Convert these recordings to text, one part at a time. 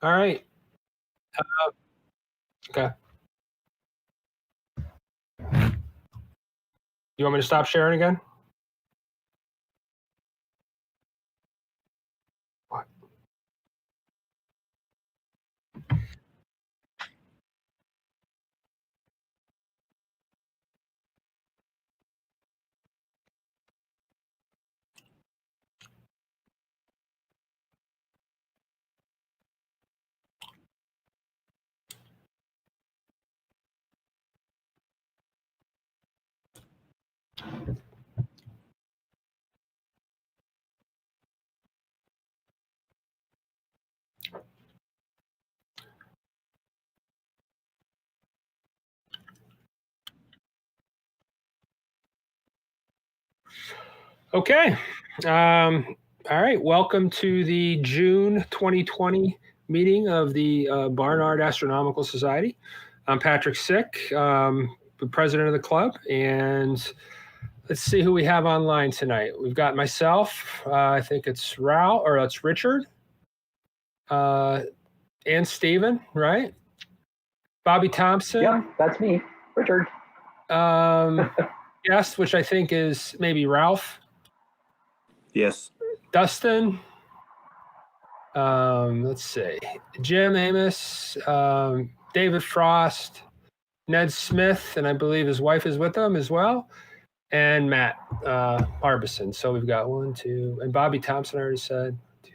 All right. Okay. You want me to stop sharing again? What? Okay. All right. Welcome to the June 2020 meeting of the Barnard Astronomical Society. I'm Patrick Sick, the president of the club, and let's see who we have online tonight. We've got myself. I think it's it's Richard, and Steven, right? Bobby Thompson. Yeah, that's me, Richard. Guest, which I think is maybe Ralph. Yes. Dustin. Let's see. Jim Amos, David Frost, Ned Smith, and I believe his wife is with them as well, and Matt Harbison. So we've got 1, 2, and Bobby Thompson, I already said. 2,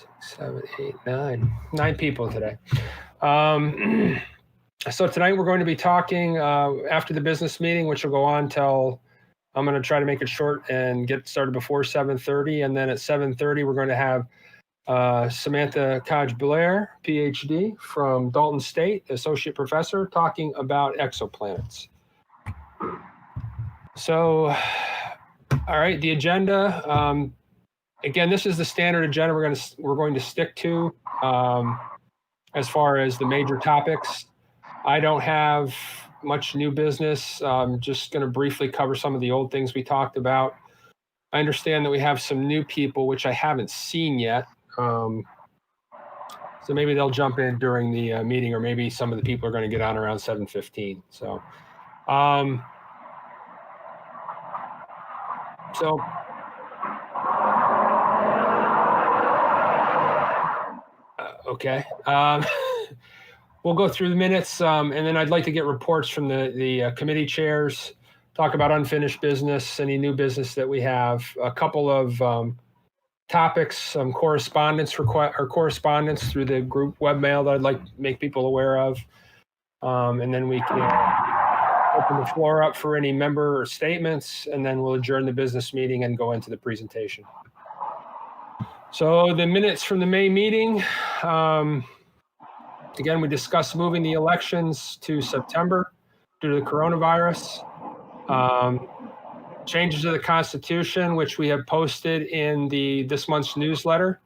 6, 7, 8, 9. 9 people today. So tonight we're going to be talking after the business meeting, which will go on till I'm going to try to make it short and get started before 7:30. And then at 7:30, we're going to have Samantha Kaj Blair, PhD from Dalton State, associate professor, talking about exoplanets. So, all right, the agenda. Again, this is the standard agenda we're going to stick to as far as the major topics. I don't have much new business. I'm just going to briefly cover some of the old things we talked about. I understand that we have some new people, which I haven't seen yet. So maybe they'll jump in during the meeting, or maybe some of the people are going to get on around 7:15. So, okay. We'll go through the minutes, and then I'd like to get reports from the committee chairs, talk about unfinished business, any new business that we have, a couple of topics, some correspondence correspondence through the group webmail that I'd like to make people aware of, and then we can open the floor up for any member statements, and then we'll adjourn the business meeting and go into the presentation. So the minutes from the May meeting. Again, we discussed moving the elections to September due to the coronavirus. Changes to the Constitution, which we have posted in this month's newsletter.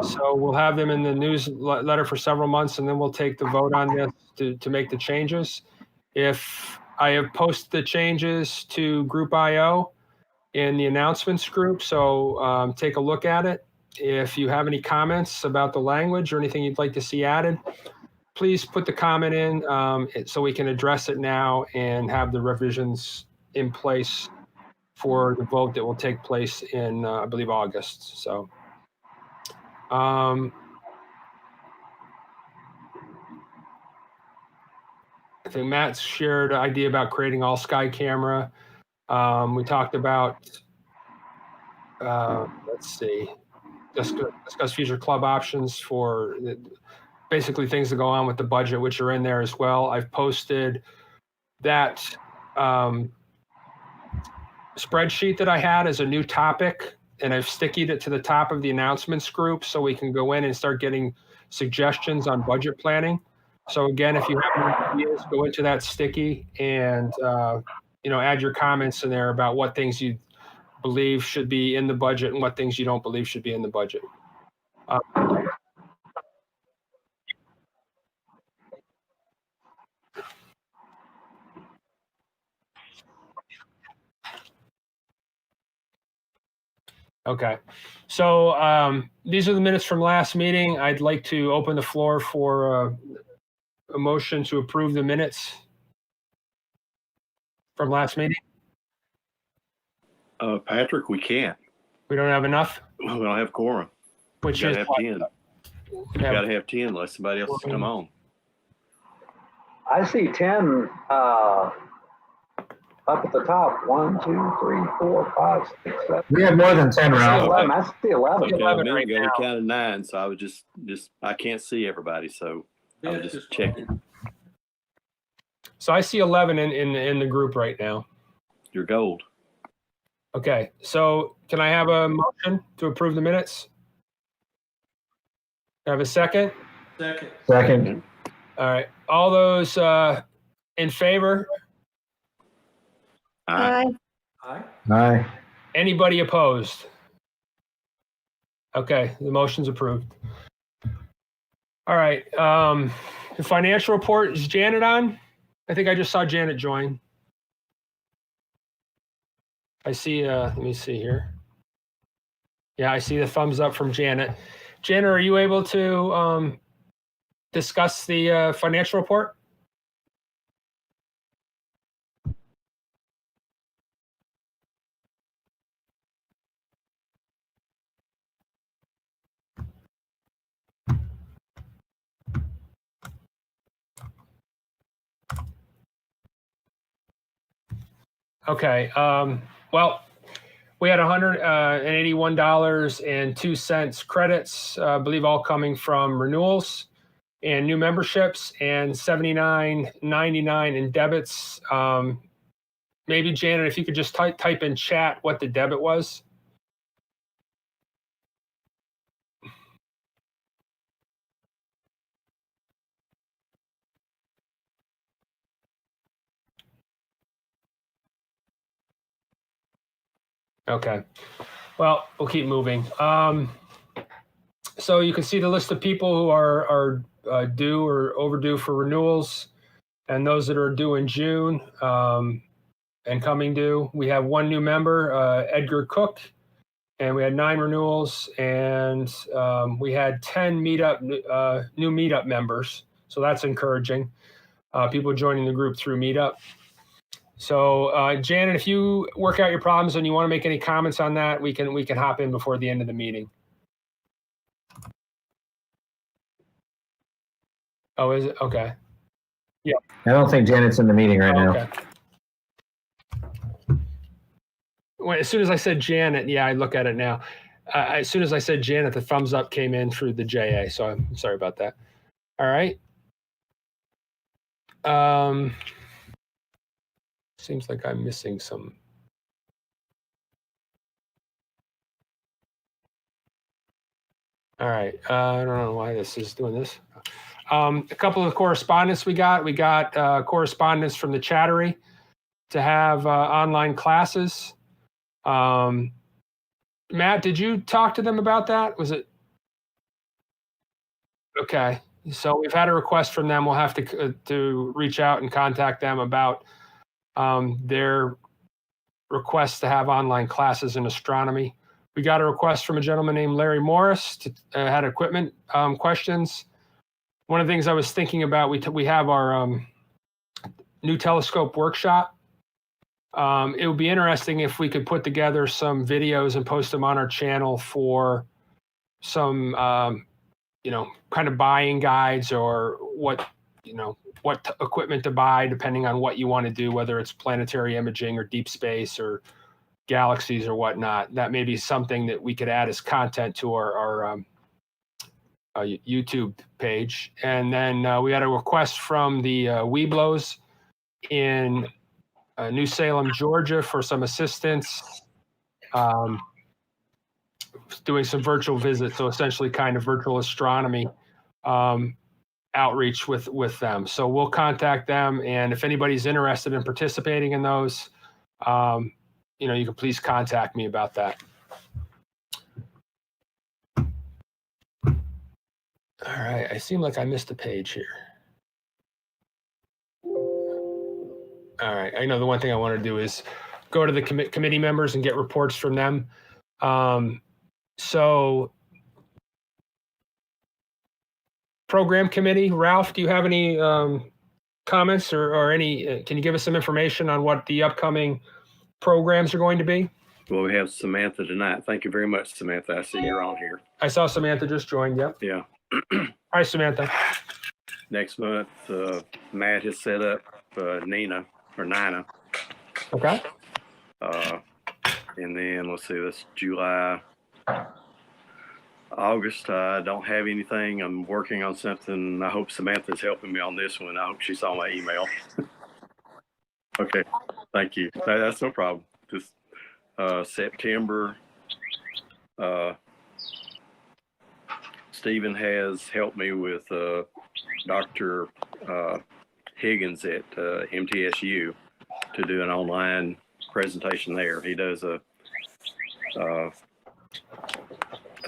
So we'll have them in the newsletter for several months, and then we'll take the vote on this to make the changes. If I have posted the changes to Group IO in the announcements group, so take a look at it. If you have any comments about the language or anything you'd like to see added, please put the comment in so we can address it now and have the revisions in place for the vote that will take place in, I believe, August. So, I think Matt shared an idea about creating all sky camera. We talked about, let's see, discuss future club options for basically things that go on with the budget, which are in there as well. I've posted that spreadsheet that I had as a new topic, and I've stickied it to the top of the announcements group so we can go in and start getting suggestions on budget planning. So again, if you have any ideas, go into that sticky and add your comments in there about what things you believe should be in the budget and what things you don't believe should be in the budget. Okay. So these are the minutes from last meeting. I'd like to open the floor for a motion to approve the minutes from last meeting. Patrick, we can't. We don't have enough, We don't have quorum. which You is gotta have what? 10. You gotta have 10 unless somebody else has come on. I see 10 up at the top. 1, 2, 3, 4, 5, 6, 7. We have more than 10, I see Ralph. 11. I see 11. Okay, a 11 minute right ago now. we counted 9, so I was just I can't see everybody, so I was just checking. So I see 11 in the group right now. You're gold. Okay. So can I have a motion to approve the minutes? Can I have a second? Second. All right. All those in favor? Aye. Aye. Anybody opposed? Okay, the motion's approved. All right. The financial report, is Janet on? I think I just saw Janet join. I see, let me see here. Yeah, I see the thumbs up from Janet. Janet, are you able to discuss the financial report? Okay. Well, we had $181.02 credits, I believe all coming from renewals and new memberships, and $79.99 in debits. Maybe Janet, if you could just type in chat what the debit was. Okay. Well, we'll keep moving. So you can see the list of people who are due or overdue for renewals, and those that are due in June and coming due. We have one new member, Edgar Cook, and we had 9 renewals, and we had 10 new meetup members. So that's encouraging. People joining the group through Meetup. So Janet, if you work out your problems and you want to make any comments on that, we can hop in before the end of the meeting. Oh, is it? Okay. I don't think Janet's in the meeting right now. Okay. Well, as soon as I said Janet, yeah, I look at it now. As soon as I said Janet, the thumbs up came in through the JA. So I'm sorry about that. All right. Seems like I'm missing some. All right. I don't know why this is doing this. A couple of correspondence we got. We got correspondence from the Chattery to have online classes. Matt, did you talk to them about that? Was it? Okay. So we've had a request from them. We'll have to reach out and contact them about their request to have online classes in astronomy. We got a request from a gentleman named Larry Morris to had equipment questions. One of the things I was thinking about, we have our new telescope workshop. It would be interesting if we could put together some videos and post them on our channel for some, kind of buying guides or what equipment to buy depending on what you want to do, whether it's planetary imaging or deep space or galaxies or whatnot. That may be something that we could add as content to our YouTube page. And then we had a request from the Weeblos in New Salem, Georgia for some assistance doing some virtual visits. So essentially kind of virtual astronomy outreach with them. So we'll contact them. And if anybody's interested in participating in those, you can please contact me about that. All right, I seem like I missed a page here. All right, I know the one thing I want to do is go to the committee members and get reports from them. So program committee, Ralph, do you have any comments or any, can you give us some information on what the upcoming programs are going to be? Well, we have Samantha tonight. Thank you very much, Samantha. I see you're on here. I saw Samantha just joined. Yep. Yeah. Hi, Samantha. Next month, Matt has set up Nina. Okay. And then let's see, that's July. August, I don't have anything. I'm working on something. I hope Samantha's helping me on this one. I hope she saw my email. Okay, thank you. That's no problem. Just September, Stephen has helped me with Dr. Higgins at MTSU to do an online presentation there. He does a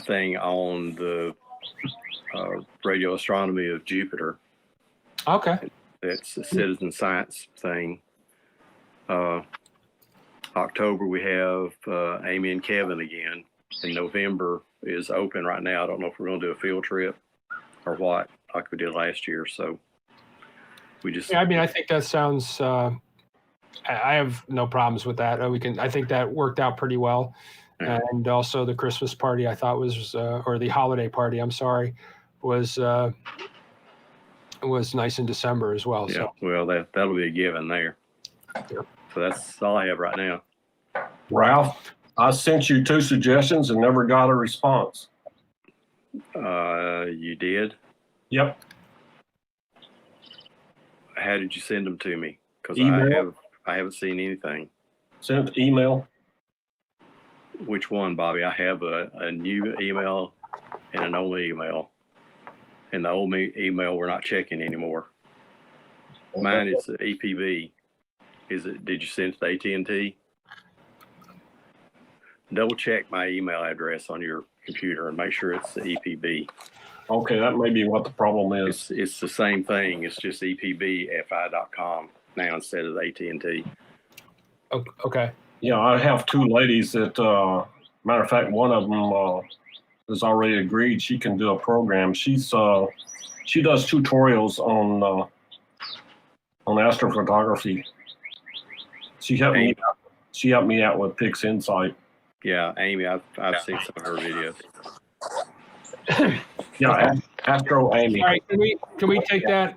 thing on the radio astronomy of Jupiter. Okay. It's a citizen science thing. October, we have Amy and Kevin again. And November is open right now. I don't know if we're going to do a field trip or what, like we did last year. So we just. Yeah, I mean, I think that sounds, I have no problems with that. I think that worked out pretty well. Yeah. And also the Christmas party I thought was, or the holiday party, I'm sorry, was nice in December as well. Yeah, So. well, that'll be a given there. Yeah. So that's all I have right now. Ralph, I sent you 2 suggestions and never got a response. You did? Yep. How did you send them to me? Because Email. I haven't seen anything. Sent email. Which one, Bobby? I have a new email and an old email. And the old email we're not checking anymore. Mine is the EPB. Did you send it to AT&T? Double check my email address on your computer and make sure it's the EPB. Okay, that may be what the problem is. It's the same thing. It's just EPBFI.com now instead of AT&T. Okay. Yeah, I have 2 ladies that, matter of fact, one of them has already agreed she can do a program. She does tutorials on astrophotography. She helped me out with Pix Insight. Yeah, Amy, I've seen some of her videos. Yeah, Astro Amy. All right. Can we take that?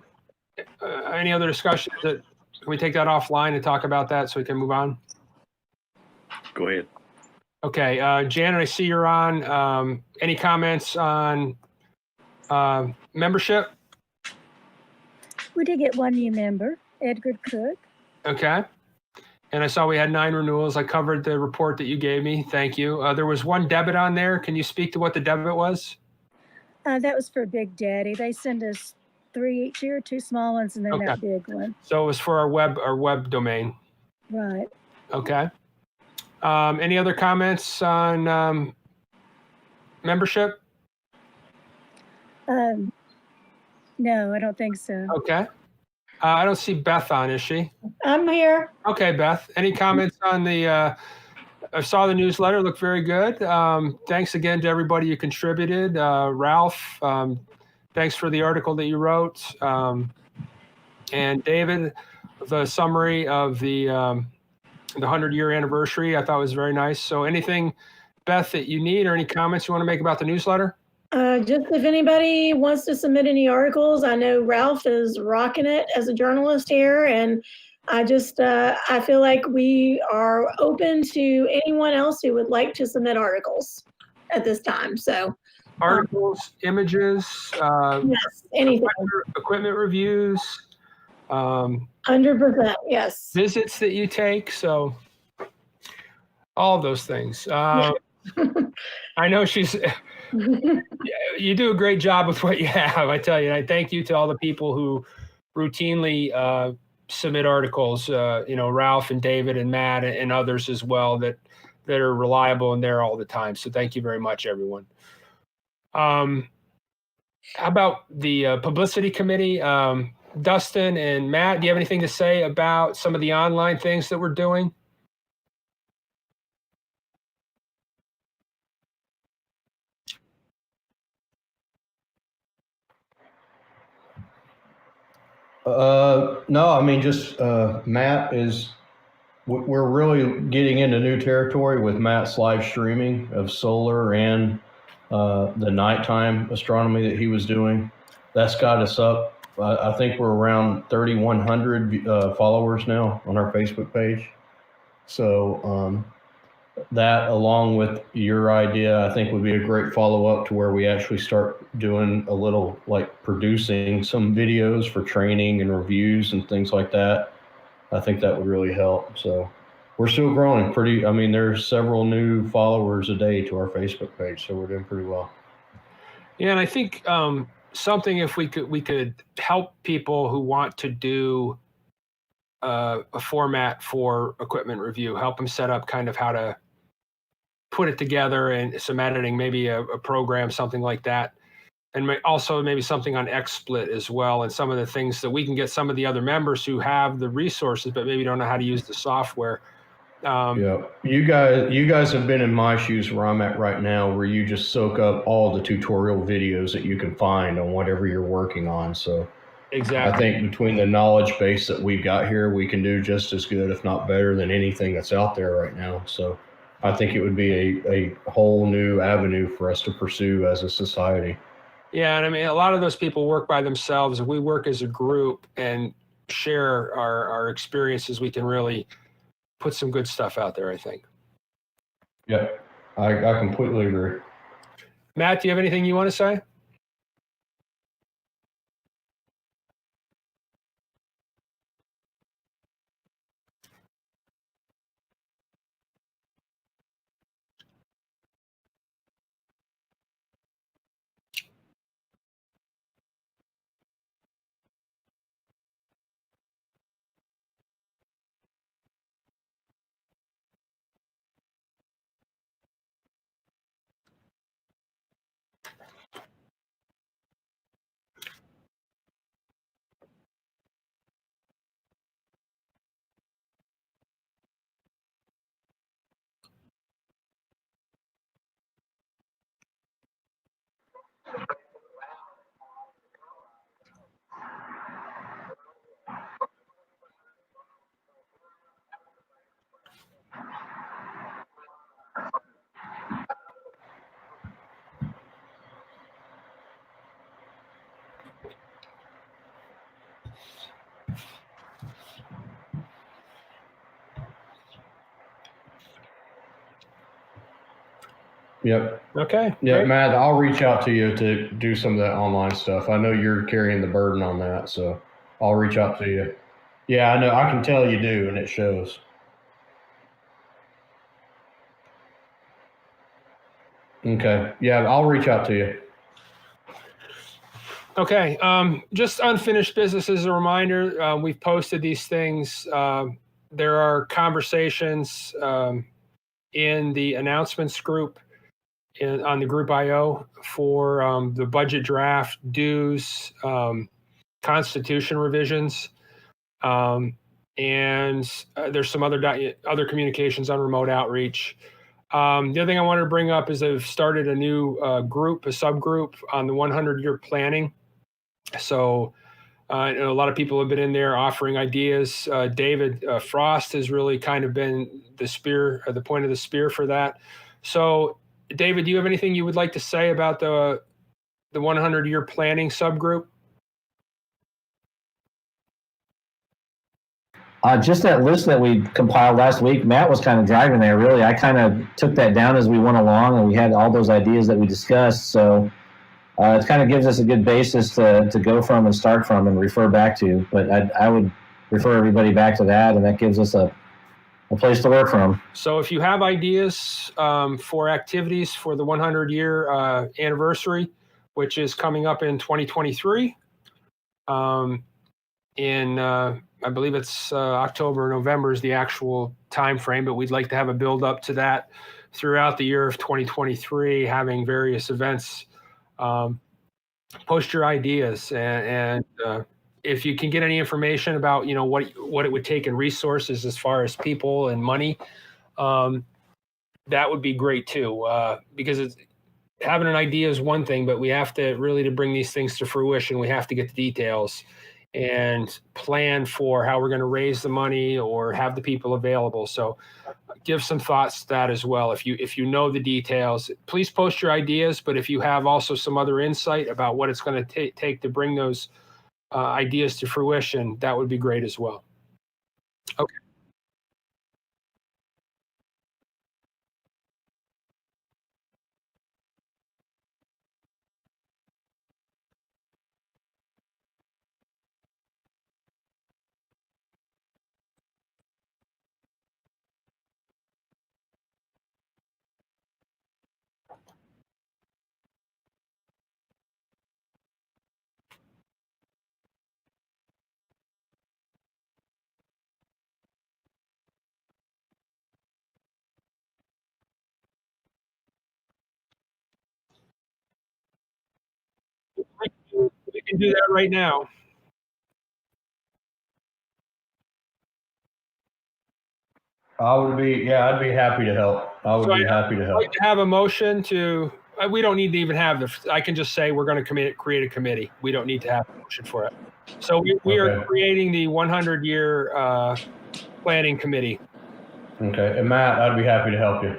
Any other discussions can we take that offline and talk about that so we can move on? Go ahead. Okay, Janet, I see you're on. Any comments on membership? We did get 1 new member, Edgar Cook. Okay. And I saw we had 9 renewals. I covered the report that you gave me. Thank you. There was 1 debit on there. Can you speak to what the debit was? That was for Big Daddy. They send us 3 each year, 2 small ones, and then Okay. that big one. So it was for our web domain. Right. Okay. Any other comments on membership? No, I don't think so. Okay. I don't see Beth on, is she? I'm here. Okay, Beth. Any comments on the? I saw the newsletter. Looked very good. Thanks again to everybody who contributed. Ralph, thanks for the article that you wrote. And David, the summary of the 100-year anniversary, I thought was very nice. So anything, Beth, that you need or any comments you want to make about the newsletter? Just if anybody wants to submit any articles, I know Ralph is rocking it as a journalist here, and I feel like we are open to anyone else who would like to submit articles at this time. So Articles, images, yes, anything. equipment reviews, 100%, yes. visits that you take. So all of those things. Yeah. I know you do a great job with what you have. I tell you, I thank you to all the people who routinely submit articles, Ralph and David and Matt and others as well that are reliable and there all the time. So thank you very much, everyone. How about the publicity committee? Dustin and Matt, do you have anything to say about some of the online things that we're doing? No, I mean, just Matt is, we're really getting into new territory with Matt's live streaming of solar and the nighttime astronomy that he was doing. That's got us up. I think we're around 3,100 followers now on our Facebook page. So that, along with your idea, I think would be a great follow-up to where we actually start doing a little, like, producing some videos for training and reviews and things like that. I think that would really help. So we're still growing pretty. I mean, there's several new followers a day to our Facebook page, so we're doing pretty well. Yeah, and I think something, if we could help people who want to do a format for equipment review, help them set up kind of how to put it together and some editing, maybe a program, something like that. And also maybe something on XSplit as well, and some of the things that we can get some of the other members who have the resources but maybe don't know how to use the software. Yeah, you guys have been in my shoes where I'm at right now, where you just soak up all the tutorial videos that you can find on whatever you're working on. So Exactly. I think between the knowledge base that we've got here, we can do just as good, if not better, than anything that's out there right now. So I think it would be a whole new avenue for us to pursue as a society. Yeah, and I mean, a lot of those people work by themselves. If we work as a group and share our experiences, we can really put some good stuff out there, I think. Yeah, I completely agree. Matt, do you have anything you want to say? Yep. Okay. Yeah, great. Matt, I'll reach out to you to do some of that online stuff. I know you're carrying the burden on that, so I'll reach out to you. Yeah, I know. I can tell you do, and it shows. Okay. Yeah, I'll reach out to you. Okay. Just unfinished business as a reminder. We've posted these things. There are conversations in the announcements group on the group IO for the budget draft, dues, constitution revisions, and there's some other communications on remote outreach. The other thing I wanted to bring up is I've started a new group, a subgroup on the 100-year planning. So I know a lot of people have been in there offering ideas. David Frost has really kind of been the point of the spear for that. So David, do you have anything you would like to say about the 100-year planning subgroup? Just that list that we compiled last week, Matt was kind of driving there, really. I kind of took that down as we went along, and we had all those ideas that we discussed. So it kind of gives us a good basis to go from and start from and refer back to. But I would refer everybody back to that, and that gives us a place to work from. So if you have ideas for activities for the 100-year anniversary, which is coming up in 2023, I believe it's October, November is the actual time frame, but we'd like to have a build up to that throughout the year of 2023, having various events. Post your ideas, and if you can get any information about what it would take in resources as far as people and money, that would be great too, because having an idea is one thing, but we have to really, to bring these things to fruition, we have to get the details. and plan for how we're going to raise the money or have the people available. So give some thoughts to that as well. If you know the details, please post your ideas. But if you have also some other insight about what it's going to take to bring those ideas to fruition, that would be great as well. Okay. We can do that right now. I'd be happy to help. I'd like to have a motion to, we don't need to even have I can just say we're going to create a committee. We don't need to have a motion for it. So we are creating the 100-year planning committee. Okay. And Matt, I'd be happy to help you.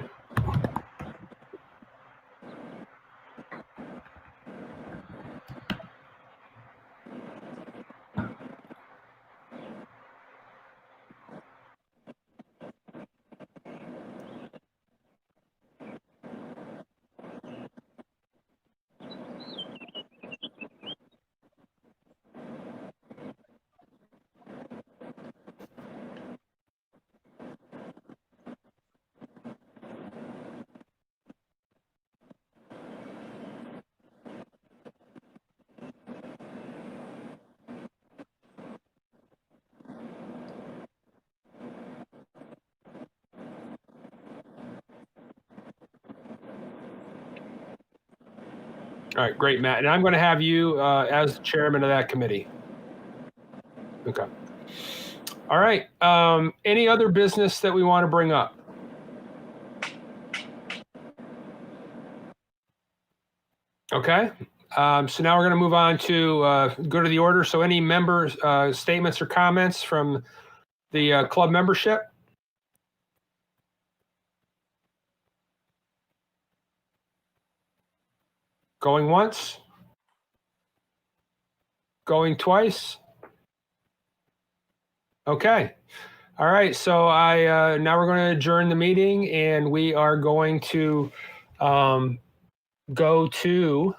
All right, great, Matt. And I'm going to have you as chairman of that committee. Okay. All right. Any other business that we want to bring up? Okay. So now we're going to move on to go to the order. So any member statements or comments from the club membership? Going once? Going twice? Okay. All right. So now we're going to adjourn the meeting, and we are going to go to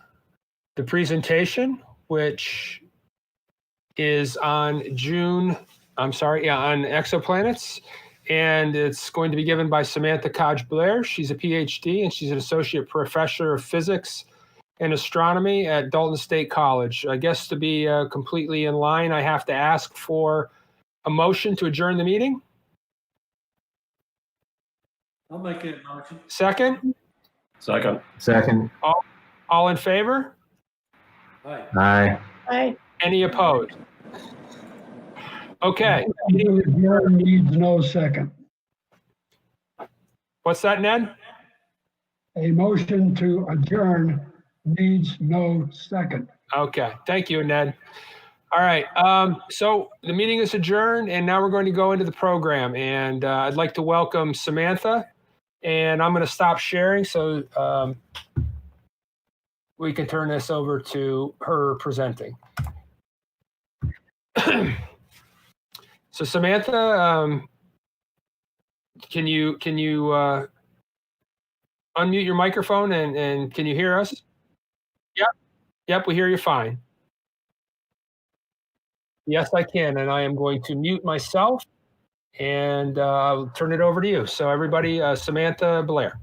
the presentation, which is on on exoplanets. And it's going to be given by Samantha Kaj Blair. She's a PhD, and she's an associate professor of physics and astronomy at Dalton State College. I guess to be completely in line, I have to ask for a motion to adjourn the meeting. I'll make that motion. Second? Second. All in favor? Aye. Aye. Aye. Any opposed? Okay. Adjourn needs no second. What's that, Ned? A motion to adjourn needs no second. Okay. Thank you, Ned. All right. So the meeting is adjourned, and now we're going to go into the program. And I'd like to welcome Samantha, and I'm going to stop sharing so we can turn this over to her presenting. So Samantha, can you unmute your microphone and can you hear us? Yep, we hear you fine. Yes, I can, and I am going to mute myself, and I'll turn it over to you. So everybody, Samantha Blair.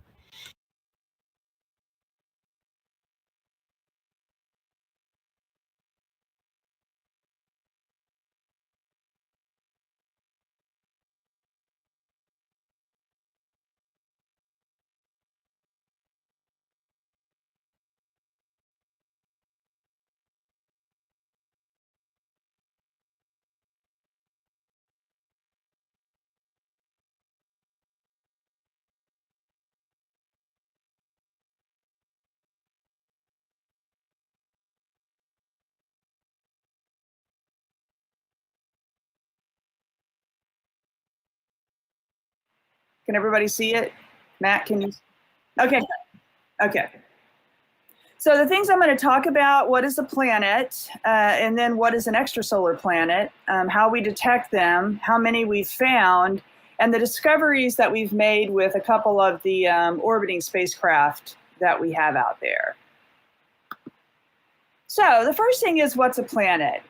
Can everybody see it? Matt, can you? Okay, okay. So the things I'm going to talk about, what is a planet, and then what is an extrasolar planet, how we detect them, how many we've found, and the discoveries that we've made with a couple of the orbiting spacecraft that we have out there. So the first thing is, what's a planet?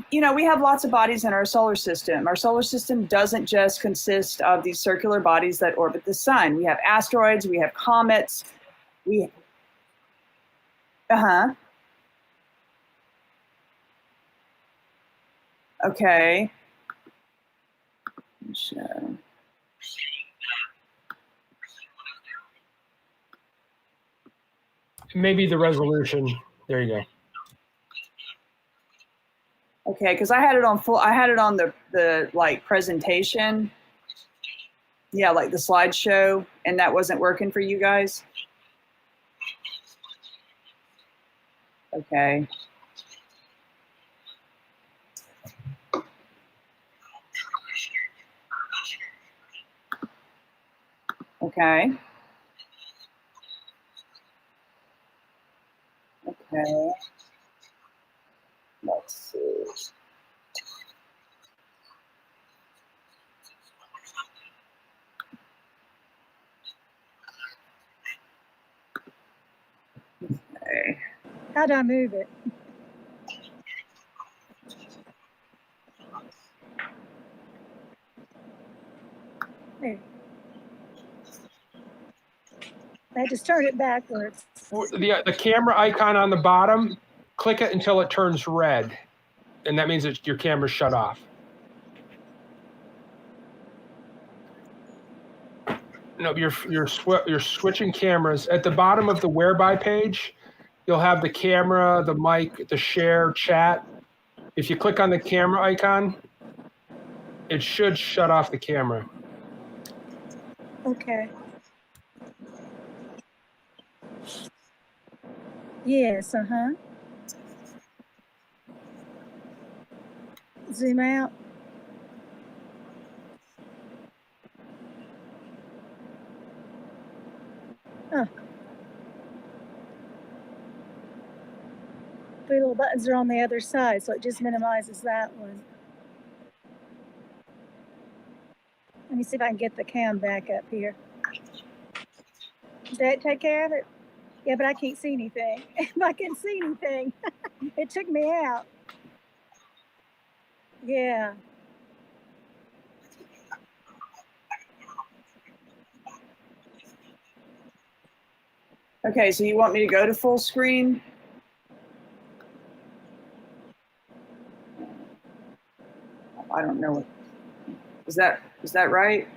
You know, we have lots of bodies in our solar system. Our solar system doesn't just consist of these circular bodies that orbit the sun. We have asteroids, we have comets, we okay. So. Maybe the resolution. There you go. Okay, because I had it on full. I had it on the like presentation. Yeah, like the slideshow, and that wasn't working for you guys. Okay. Okay. Okay. Let's see. Okay. How'd I move it? There. I just turned it backwards. The camera icon on the bottom, click it until it turns red, and that means that your camera's shut off. No, you're switching cameras. At the bottom of the whereby page, you'll have the camera, the mic, the share, chat. If you click on the camera icon, it should shut off the camera. Okay. Yes, Zoom out. Oh. Three little buttons are on the other side, so it just minimizes that one. Let me see if I can get the cam back up here. Did that take care of it? Yeah, but I can't see anything. I can't see anything. It took me out. Yeah. Okay, so you want me to go to full screen? I don't know. Is that right?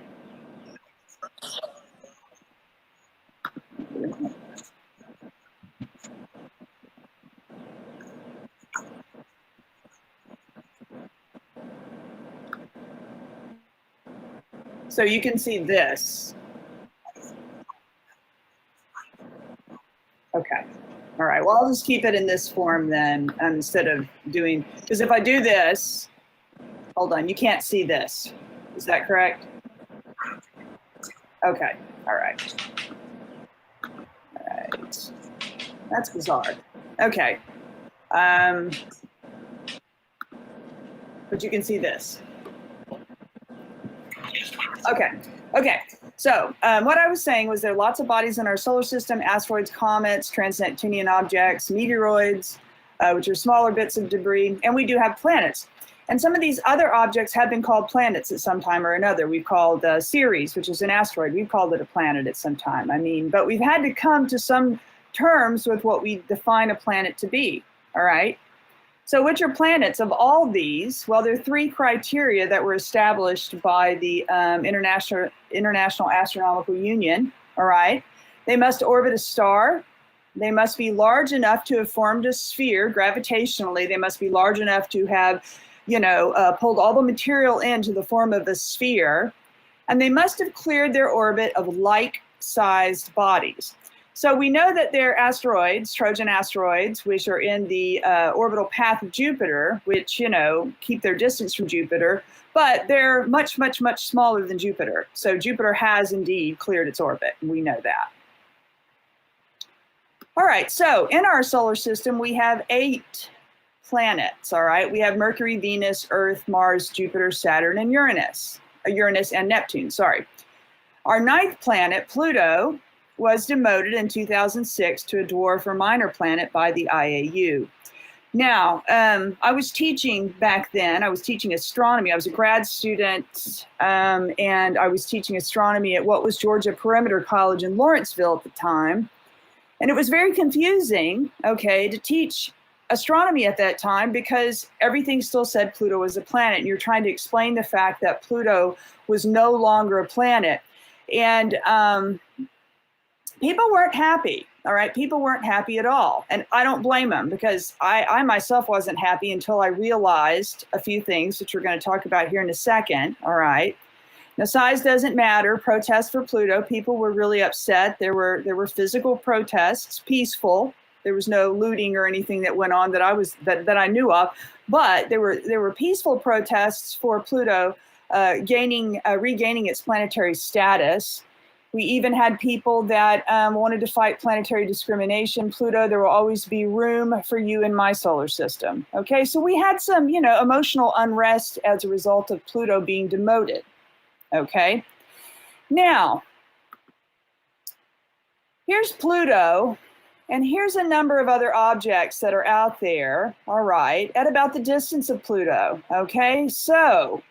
So you can see this. Okay. All right. Well, I'll just keep it in this form then, instead of doing, because if I do this, hold on, you can't see this. Is that correct? Okay. All right. All right. That's bizarre. Okay. But you can see this. Okay. Okay. So what I was saying was there are lots of bodies in our solar system: asteroids, comets, trans-Neptunian objects, meteoroids, which are smaller bits of debris, and we do have planets. And some of these other objects have been called planets at some time or another. We've called Ceres, which is an asteroid, we've called it a planet at some time. I mean, but we've had to come to some terms with what we define a planet to be, all right? So which are planets of all these? Well, there are three criteria that were established by the International Astronomical Union, all right? They must orbit a star. They must be large enough to have formed a sphere gravitationally. They must be large enough to have, you know, pulled all the material into the form of a sphere. And they must have cleared their orbit of like-sized bodies. So we know that they're asteroids, Trojan asteroids, which are in the orbital path of Jupiter, which, you know, keep their distance from Jupiter, but they're much, much, much smaller than Jupiter. So Jupiter has indeed cleared its orbit, and we know that. All right, so in our solar system, we have 8 planets, all right? We have Mercury, Venus, Earth, Mars, Jupiter, Saturn, and Uranus and Neptune, sorry. Our 9th planet, Pluto, was demoted in 2006 to a dwarf or minor planet by the IAU. Now, I was teaching back then, I was teaching astronomy. I was a grad student, and I was teaching astronomy at what was Georgia Perimeter College in Lawrenceville at the time. And it was very confusing, okay, to teach astronomy at that time because everything still said Pluto was a planet. And you're trying to explain the fact that Pluto was no longer a planet. And people weren't happy, all right? People weren't happy at all. And I don't blame them because I myself wasn't happy until I realized a few things, which we're going to talk about here in a second, all right? Now, size doesn't matter. Protests for Pluto, people were really upset. There were physical protests, peaceful. There was no looting or anything that went on that I knew of, but there were peaceful protests for Pluto regaining its planetary status. We even had people that wanted to fight planetary discrimination. Pluto, there will always be room for you in my solar system. Okay, so we had some, you know, emotional unrest as a result of Pluto being demoted. Okay, now, here's Pluto, and here's a number of other objects that are out there, all right, at about the distance of Pluto. Okay, so,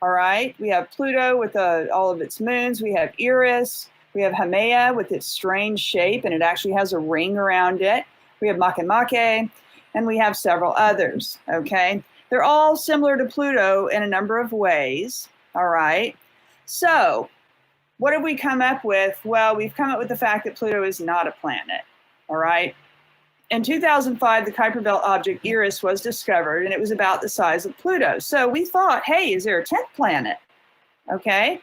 all right, we have Pluto with all of its moons. We have Eris. We have Haumea with its strange shape, and it actually has a ring around it. We have Makemake, and we have several others, okay? They're all similar to Pluto in a number of ways, all right? So what have we come up with? Well, we've come up with the fact that Pluto is not a planet, all right? In 2005, the Kuiper Belt object Eris was discovered, and it was about the size of Pluto. So we thought, hey, is there a 10th planet? Okay.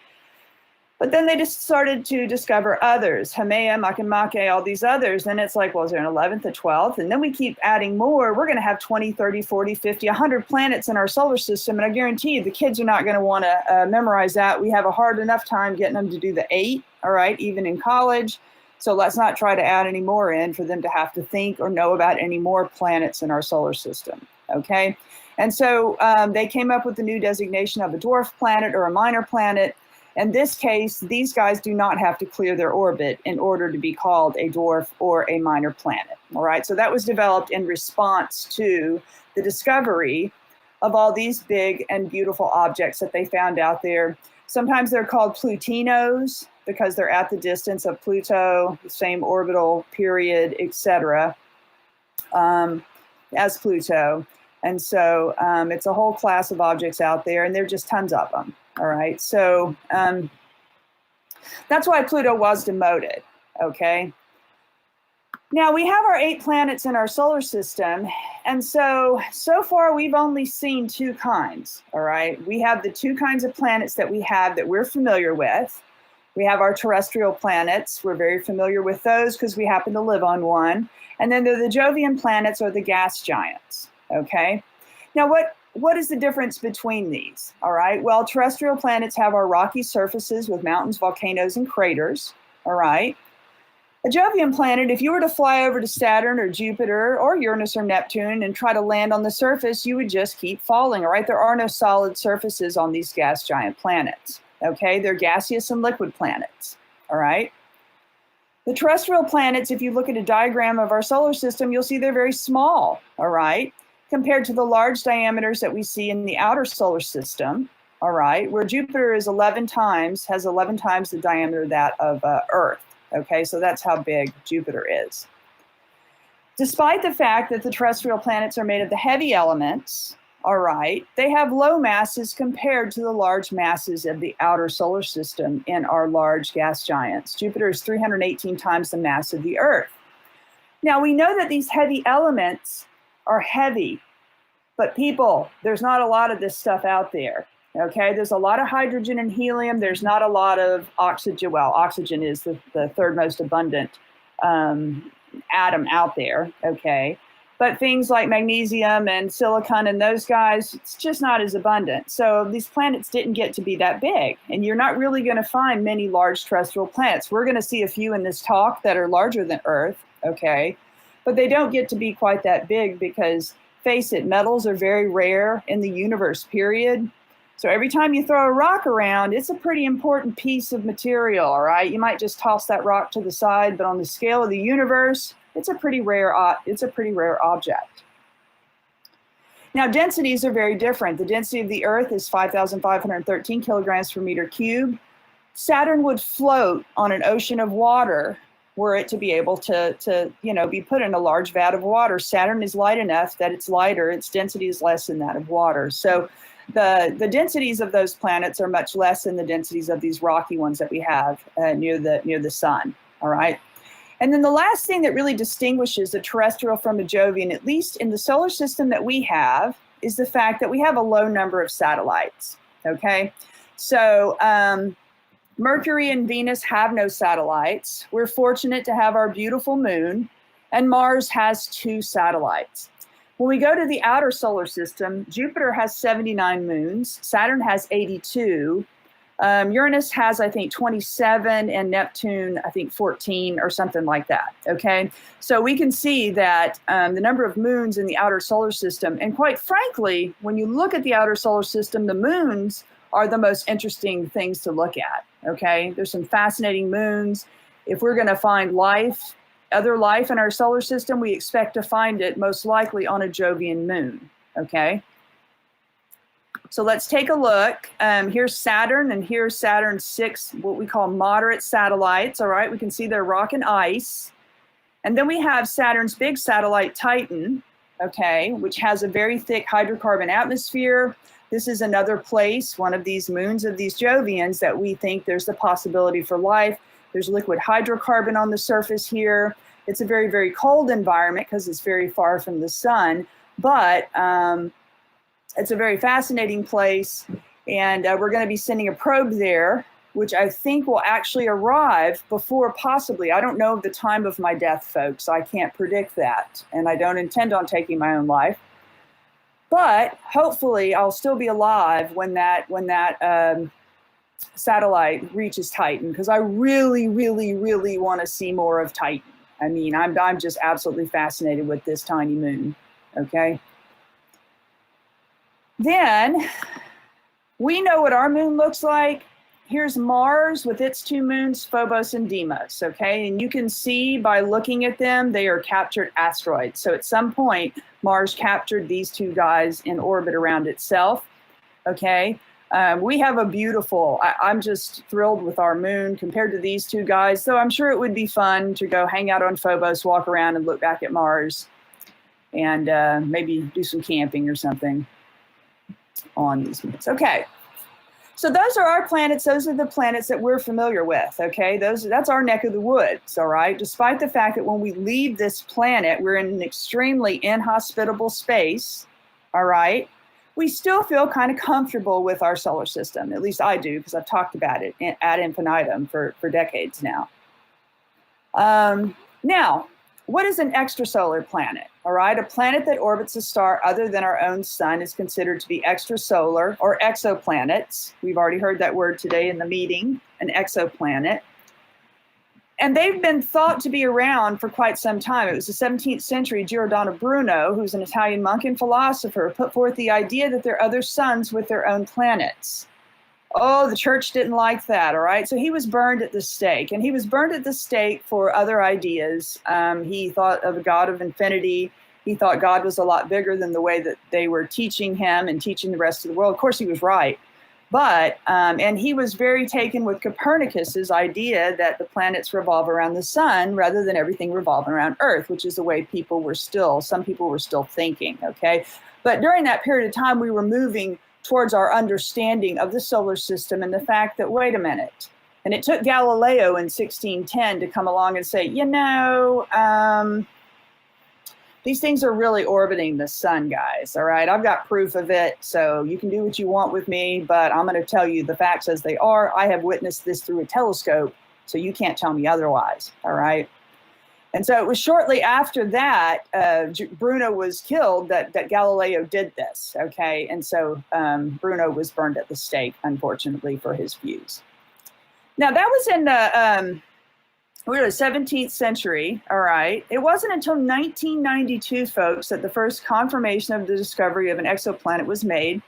But then they just started to discover others, Haumea, Makemake, all these others. And it's like, well, is there an 11th, a 12th? And then we keep adding more. We're going to have 20, 30, 40, 50, 100 planets in our solar system. And I guarantee you the kids are not going to want to memorize that. We have a hard enough time getting them to do the 8, all right, even in college. So let's not try to add any more in for them to have to think or know about any more planets in our solar system, okay? And so they came up with the new designation of a dwarf planet or a minor planet. In this case, these guys do not have to clear their orbit in order to be called a dwarf or a minor planet, all right? So that was developed in response to the discovery of all these big and beautiful objects that they found out there. Sometimes they're called Plutinos because they're at the distance of Pluto, the same orbital period, etc., as Pluto. And so it's a whole class of objects out there, and there are just tons of them. All right, so that's why Pluto was demoted, okay? Now, we have our 8 planets in our solar system, and so far we've only seen 2 kinds, all right? We have the 2 kinds of planets that we have that we're familiar with. We have our terrestrial planets. We're very familiar with those because we happen to live on one. And then the Jovian planets or the gas giants, okay? Now, what is the difference between these? All right, well, terrestrial planets have our rocky surfaces with mountains, volcanoes, and craters, all right? A Jovian planet, if you were to fly over to Saturn or Jupiter or Uranus or Neptune and try to land on the surface, you would just keep falling, all right? There are no solid surfaces on these gas giant planets, okay? They're gaseous and liquid planets, all right? The terrestrial planets, if you look at a diagram of our solar system, you'll see they're very small, all right? Compared to the large diameters that we see in the outer solar system, all right, where Jupiter is has 11 times the diameter of that of Earth, okay? So that's how big Jupiter is. Despite the fact that the terrestrial planets are made of the heavy elements, all right, they have low masses compared to the large masses of the outer solar system in our large gas giants. Jupiter is 318 times the mass of the Earth. Now, we know that these heavy elements are heavy, but people, there's not a lot of this stuff out there, okay? There's a lot of hydrogen and helium. There's not a lot of oxygen. Well, oxygen is the third most abundant atom out there, okay? But things like magnesium and silicon and those guys, it's just not as abundant. So these planets didn't get to be that big. And you're not really going to find many large terrestrial planets. We're going to see a few in this talk that are larger than Earth, okay? But they don't get to be quite that big because, face it, metals are very rare in the universe, period. So every time you throw a rock around, it's a pretty important piece of material, all right? You might just toss that rock to the side, but on the scale of the universe, it's a pretty rare object. Now, densities are very different. The density of the Earth is 5,513 kilograms per meter cubed. Saturn would float on an ocean of water were it to be able to be put in a large vat of water. Saturn is light enough that it's lighter. Its density is less than that of water. So the densities of those planets are much less than the densities of these rocky ones that we have near the sun, all right? And then the last thing that really distinguishes a terrestrial from a Jovian, at least in the solar system that we have, is the fact that we have a low number of satellites, okay? So Mercury and Venus have no satellites. We're fortunate to have our beautiful moon, and Mars has 2 satellites. When we go to the outer solar system, Jupiter has 79 moons, Saturn has 82, Uranus has, I think, 27, and Neptune, I think, 14 or something like that, okay? So we can see that the number of moons in the outer solar system, and quite frankly, when you look at the outer solar system, the moons are the most interesting things to look at, okay? There's some fascinating moons. If we're gonna find life, other life in our solar system, we expect to find it most likely on a Jovian moon, okay? So let's take a look. Here's Saturn, and here's Saturn's 6, what we call moderate satellites, all right? We can see they're rock and ice. And then we have Saturn's big satellite, Titan, okay, which has a very thick hydrocarbon atmosphere. This is another place, one of these moons of these Jovians, that we think there's the possibility for life. There's liquid hydrocarbon on the surface here. It's a very, very cold environment because it's very far from the sun, but it's a very fascinating place, and we're going to be sending a probe there, which I think will actually arrive before possibly, I don't know the time of my death, folks. I can't predict that, and I don't intend on taking my own life. But hopefully I'll still be alive when that satellite reaches Titan, because I really, really, really want to see more of Titan. I mean, I'm just absolutely fascinated with this tiny moon, okay? Then we know what our moon looks like. Here's Mars with its 2 moons, Phobos and Deimos, okay? And you can see by looking at them, they are captured asteroids. So at some point, Mars captured these 2 guys in orbit around itself, okay? We have a beautiful, I'm just thrilled with our moon compared to these 2 guys, though I'm sure it would be fun to go hang out on Phobos, walk around and look back at Mars, and maybe do some camping or something on these moons. Okay, so those are our planets. Those are the planets that we're familiar with, okay? That's our neck of the woods, all right? Despite the fact that when we leave this planet, we're in an extremely inhospitable space, all right? We still feel kind of comfortable with our solar system. At least I do, because I've talked about it ad infinitum for decades now. Now, what is an extrasolar planet? All right, a planet that orbits a star other than our own sun is considered to be extrasolar or exoplanets. We've already heard that word today in the meeting, an exoplanet. And they've been thought to be around for quite some time. It was the 17th century Giordano Bruno, who's an Italian monk and philosopher, put forth the idea that there are other suns with their own planets. Oh, the church didn't like that, all right? So he was burned at the stake, and he was burned at the stake for other ideas. He thought of a God of infinity. He thought God was a lot bigger than the way that they were teaching him and teaching the rest of the world. Of course, he was right. But, and he was very taken with Copernicus's idea that the planets revolve around the sun rather than everything revolving around Earth, which is the way some people were still thinking, okay? But during that period of time, we were moving towards our understanding of the solar system and the fact that, wait a minute, and it took Galileo in 1610 to come along and say, you know, these things are really orbiting the sun, guys, all right? I've got proof of it, so you can do what you want with me, but I'm going to tell you the facts as they are. I have witnessed this through a telescope, so you can't tell me otherwise, all right? And so it was shortly after that, Bruno was killed, that Galileo did this, okay? And so Bruno was burned at the stake, unfortunately, for his views. Now, that was in the 17th century, all right? It wasn't until 1992, folks, that the first confirmation of the discovery of an exoplanet was made.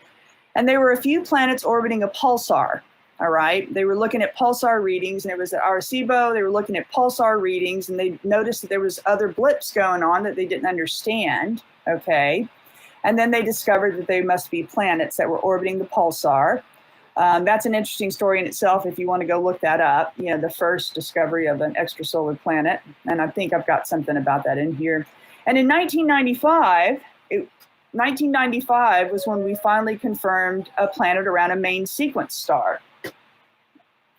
And there were a few planets orbiting a pulsar, all right? They were looking at pulsar readings, and it was at Arecibo. They were looking at pulsar readings, and they noticed that there was other blips going on that they didn't understand, okay? And then they discovered that they must be planets that were orbiting the pulsar. That's an interesting story in itself if you want to go look that up, you know, the first discovery of an extrasolar planet. And I think I've got something about that in here. And in 1995 was when we finally confirmed a planet around a main sequence star.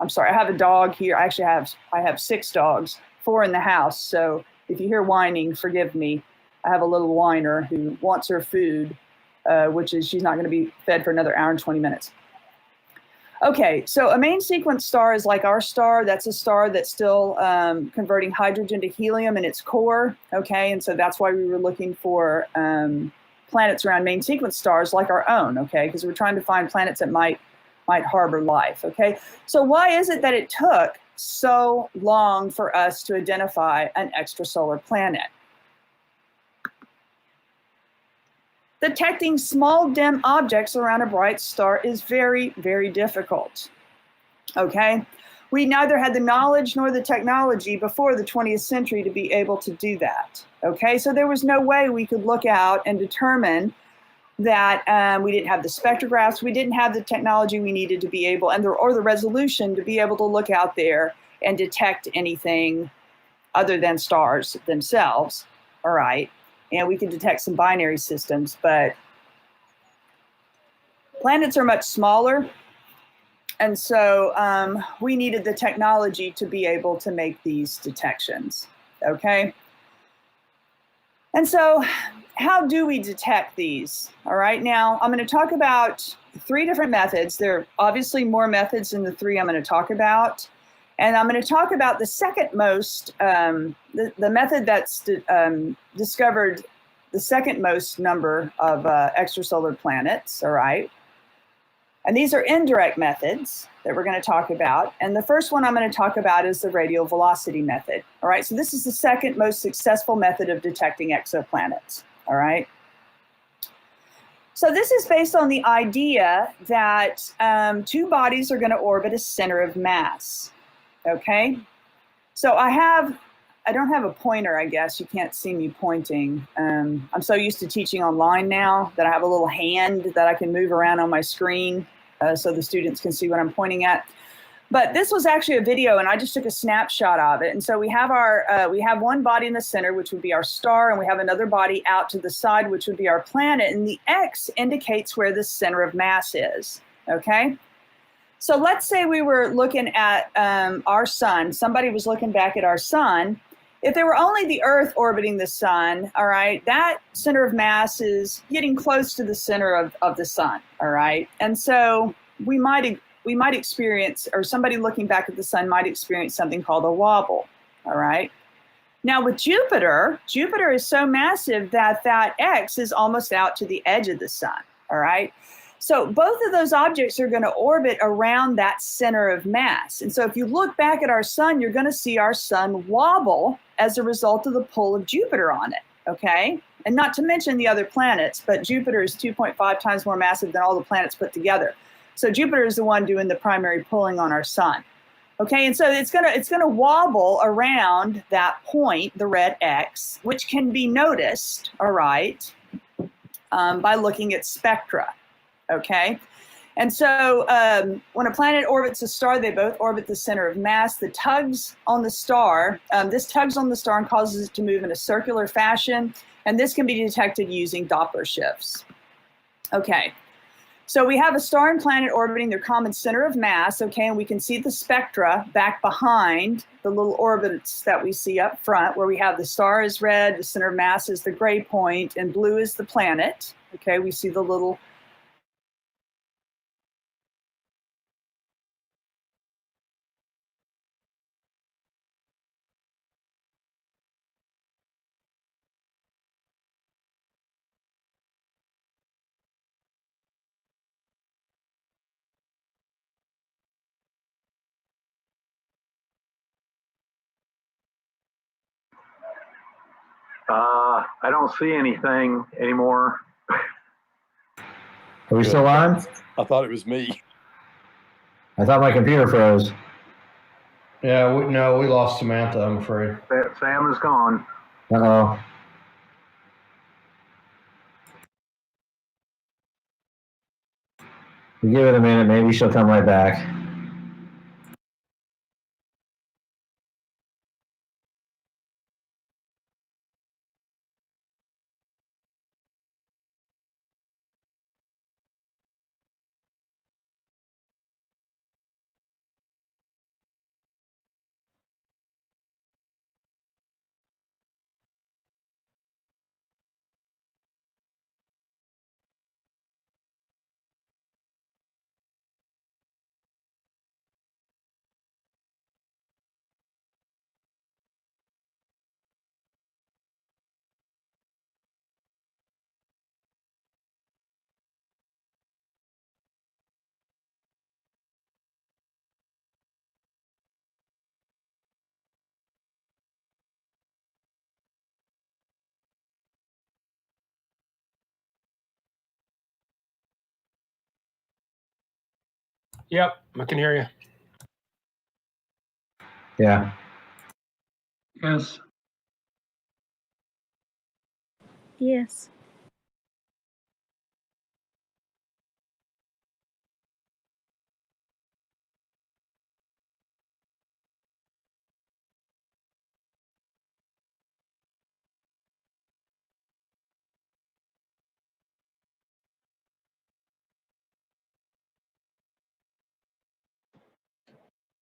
I'm sorry, I have a dog here. Actually, I have 6 dogs, 4 in the house. So if you hear whining, forgive me. I have a little whiner who wants her food, which is she's not going to be fed for another hour and 20 minutes. Okay, so a main sequence star is like our star. That's a star that's still converting hydrogen to helium in its core, okay? And so that's why we were looking for planets around main sequence stars like our own, okay? Because we're trying to find planets that might harbor life, okay? So why is it that it took so long for us to identify an extrasolar planet? Detecting small dim objects around a bright star is very, very difficult, okay? We neither had the knowledge nor the technology before the 20th century to be able to do that, okay? So there was no way we could look out and determine that we didn't have the spectrographs, we didn't have the technology we needed to be able, or the resolution to be able to look out there and detect anything other than stars themselves, all right? And we could detect some binary systems, but planets are much smaller. And so we needed the technology to be able to make these detections, okay? And so how do we detect these? All right, now I'm going to talk about 3 different methods. There are obviously more methods than the 3 I'm going to talk about. And I'm going to talk about the second most, the method that's discovered the second most number of extrasolar planets, all right? And these are indirect methods that we're going to talk about. And the first one I'm going to talk about is the radial velocity method, all right? So this is the second most successful method of detecting exoplanets, all right? So this is based on the idea that 2 bodies are going to orbit a center of mass, okay? So I don't have a pointer, I guess. You can't see me pointing. I'm so used to teaching online now that I have a little hand that I can move around on my screen so the students can see what I'm pointing at. But this was actually a video, and I just took a snapshot of it. And so we have we have one body in the center, which would be our star, and we have another body out to the side, which would be our planet. And the X indicates where the center of mass is, okay? So let's say we were looking at our sun. Somebody was looking back at our sun. If there were only the Earth orbiting the sun, all right, that center of mass is getting close to the center of the sun, all right? And so we might experience, or somebody looking back at the sun might experience something called a wobble, all right? Now with Jupiter is so massive that that X is almost out to the edge of the sun, all right? So both of those objects are going to orbit around that center of mass. And so if you look back at our sun, you're going to see our sun wobble as a result of the pull of Jupiter on it, okay? And not to mention the other planets, but Jupiter is 2.5 times more massive than all the planets put together. So Jupiter is the one doing the primary pulling on our sun. Okay, and so it's gonna wobble around that point, the red X, which can be noticed, all right, by looking at spectra. Okay, and so when a planet orbits a star, they both orbit the center of mass. The tugs on the star, this tugs on the star and causes it to move in a circular fashion, and this can be detected using Doppler shifts. Okay, so we have a star and planet orbiting their common center of mass, okay, and we can see the spectra back behind the little orbits that we see up front, where we have the star is red, the center of mass is the gray point, and blue is the planet. Okay, we see the little I don't see anything anymore. Are we still on? I thought it was me. I thought my computer froze. Yeah, no, we lost Samantha, I'm afraid. Sam is gone. Uh-oh. We give it a minute, maybe she'll come right back. Yep, I can hear you. Yeah. Yes. Yes.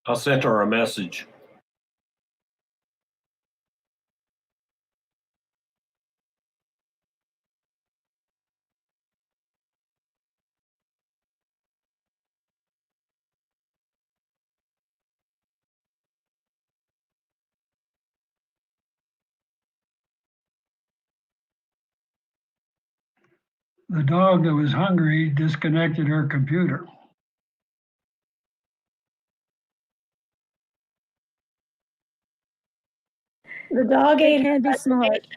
I sent her a message. The dog that was hungry disconnected her computer. The dog They ate can be smart.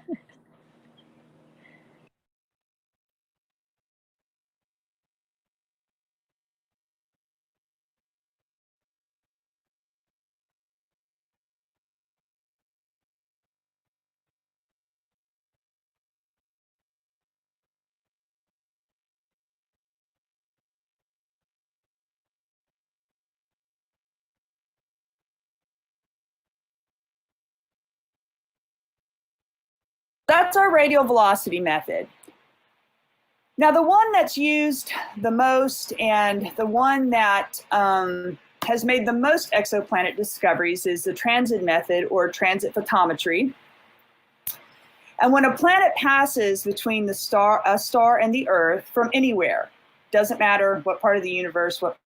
That's our radial velocity method. Now, the one that's used the most and the one that has made the most exoplanet discoveries is the transit method or transit photometry. And when a planet passes between a star and the Earth from anywhere, doesn't matter what part of the universe, what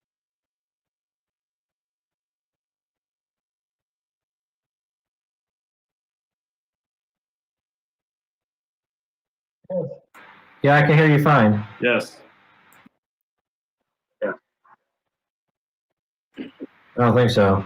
Yeah, I can hear you fine. Yes. I don't think so.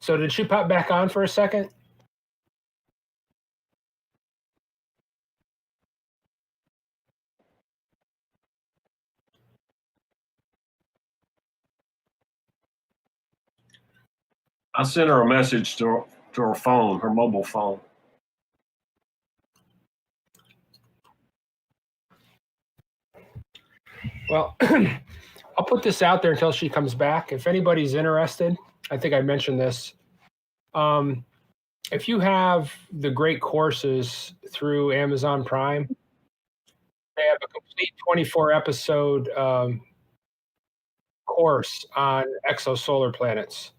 So did she pop back on for a second? I sent her a message to her phone, her mobile phone. Well, I'll put this out there until she comes back. If anybody's interested, I think I mentioned this. If you have the great courses through Amazon Prime, they have a complete 24 episode course on exosolar planets,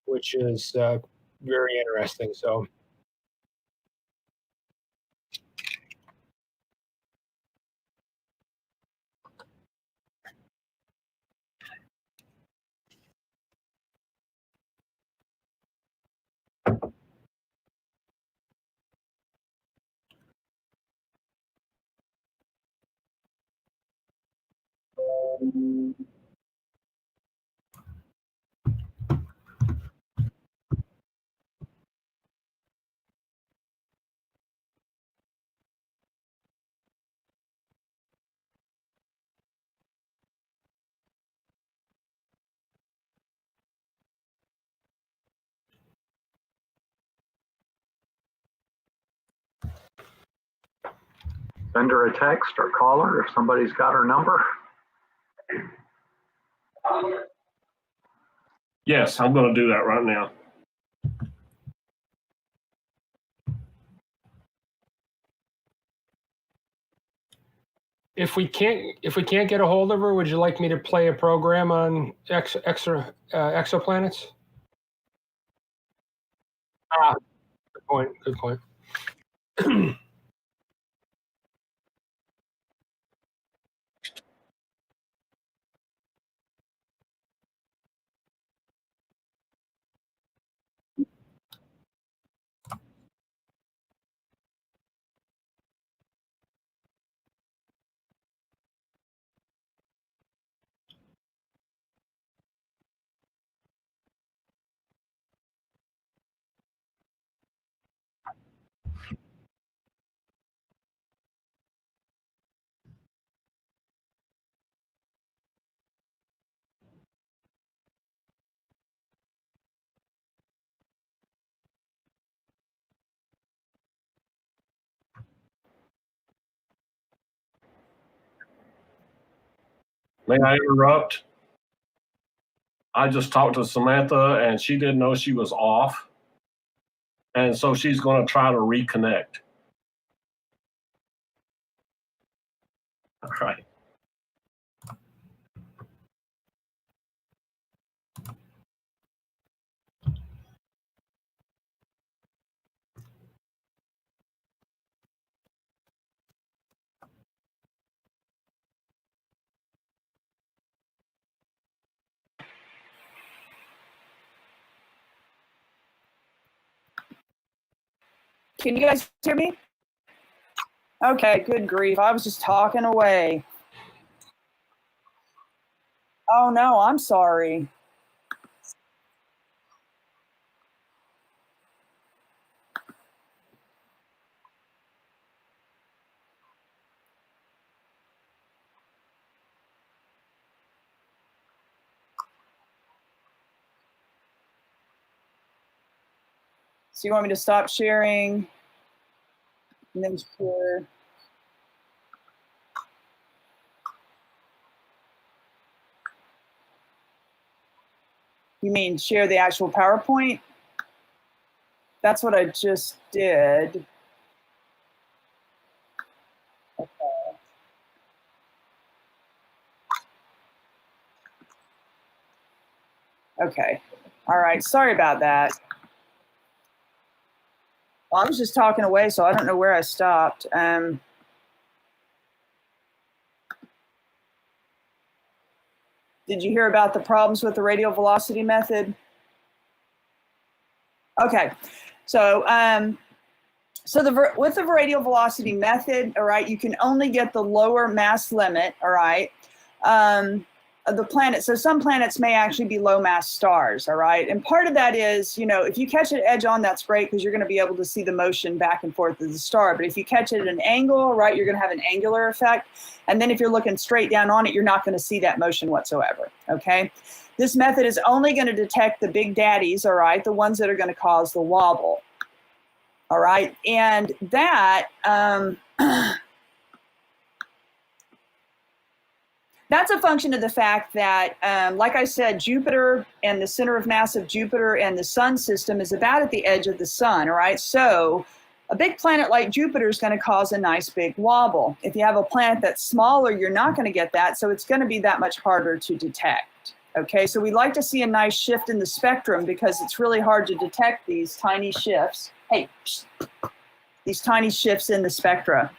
which is very interesting. So Send her a text or call her if somebody's got her number. Yes, I'm going to do that right now. if we can't get a hold of her, would you like me to play a program on exoplanets? Good point. Good point. May I interrupt? I just talked to Samantha and she didn't know she was off. And so she's going to try to reconnect. All right. Can you guys hear me? Okay, good grief. I was just talking away. Oh no, I'm sorry. So you want me to stop sharing and then share? You mean share the actual PowerPoint? That's what I just did. Okay. Okay. All right. Sorry about that. Well, I was just talking away, so I don't know where I stopped. Did you hear about the problems with the radial velocity method? Okay, so with the radial velocity method, all right, you can only get the lower mass limit, all right, the planet. So some planets may actually be low mass stars, all right? And part of that is, if you catch an edge on, that's great because you're going to be able to see the motion back and forth of the star. But if you catch it at an angle, right, you're going to have an angular effect. And then if you're looking straight down on it, you're not going to see that motion whatsoever, okay? This method is only going to detect the big daddies, all right, the ones that are going to cause the wobble, all right? And that, that's a function of the fact that, like I said, Jupiter and the center of mass of Jupiter and the sun system is about at the edge of the sun, all right? So a big planet like Jupiter is going to cause a nice big wobble. If you have a planet that's smaller, you're not going to get that, so it's going to be that much harder to detect, okay? So we like to see a nice shift in the spectrum because it's really hard to detect these tiny shifts. Hey, these tiny shifts in the spectra,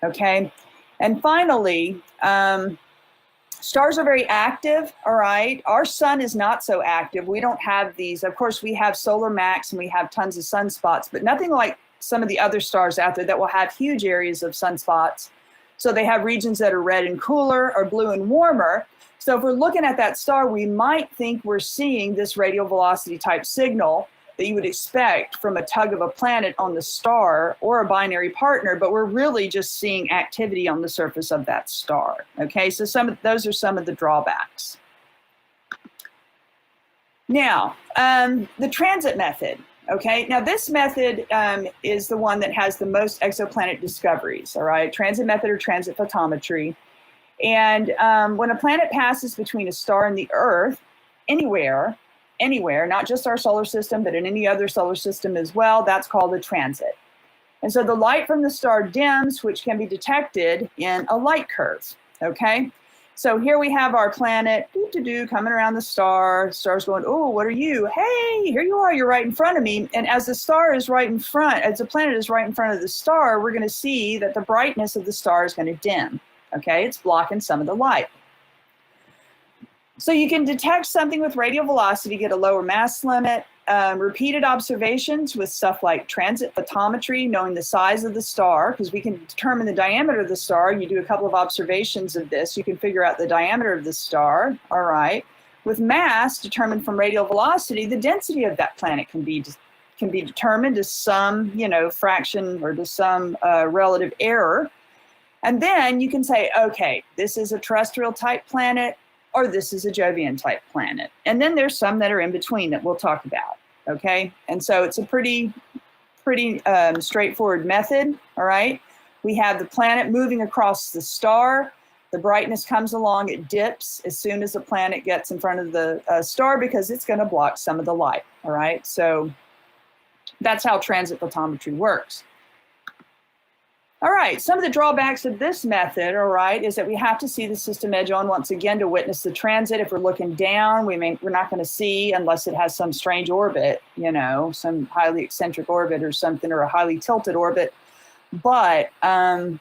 okay? And finally, stars are very active, all right? Our sun is not so active. We don't have these. Of course, we have solar max and we have tons of sunspots, but nothing like some of the other stars out there that will have huge areas of sunspots. So they have regions that are red and cooler or blue and warmer. So if we're looking at that star, we might think we're seeing this radial velocity type signal that you would expect from a tug of a planet on the star or a binary partner, but we're really just seeing activity on the surface of that star. Okay, so those are some of the drawbacks. Now, the transit method. Okay, now this method is the one that has the most exoplanet discoveries. All right, transit method or transit photometry. And when a planet passes between a star and the Earth, anywhere, not just our solar system, but in any other solar system as well, that's called a transit. And so the light from the star dims, which can be detected in a light curve, okay? So here we have our planet, coming around the star. Star's going, oh, what are you? Hey, here you are, you're right in front of me. And as the star is right in front, as the planet is right in front of the star, we're gonna see that the brightness of the star is gonna dim, okay? It's blocking some of the light. So you can detect something with radial velocity, get a lower mass limit, repeated observations with stuff like transit photometry, knowing the size of the star, because we can determine the diameter of the star. You do a couple of observations of this, you can figure out the diameter of the star, all right. With mass determined from radial velocity, the density of that planet can be determined to some, fraction or to some relative error. And then you can say, okay, this is a terrestrial type planet, or this is a Jovian type planet. And then there's some that are in between that we'll talk about, okay? And so it's a pretty straightforward method, all right? We have the planet moving across the star. The brightness comes along, it dips as soon as the planet gets in front of the star because it's gonna block some of the light, all right? So that's how transit photometry works. All right, some of the drawbacks of this method, all right, is that we have to see the system edge on once again to witness the transit. If we're looking down, we're not going to see unless it has some strange orbit, some highly eccentric orbit or something, or a highly tilted orbit. But unless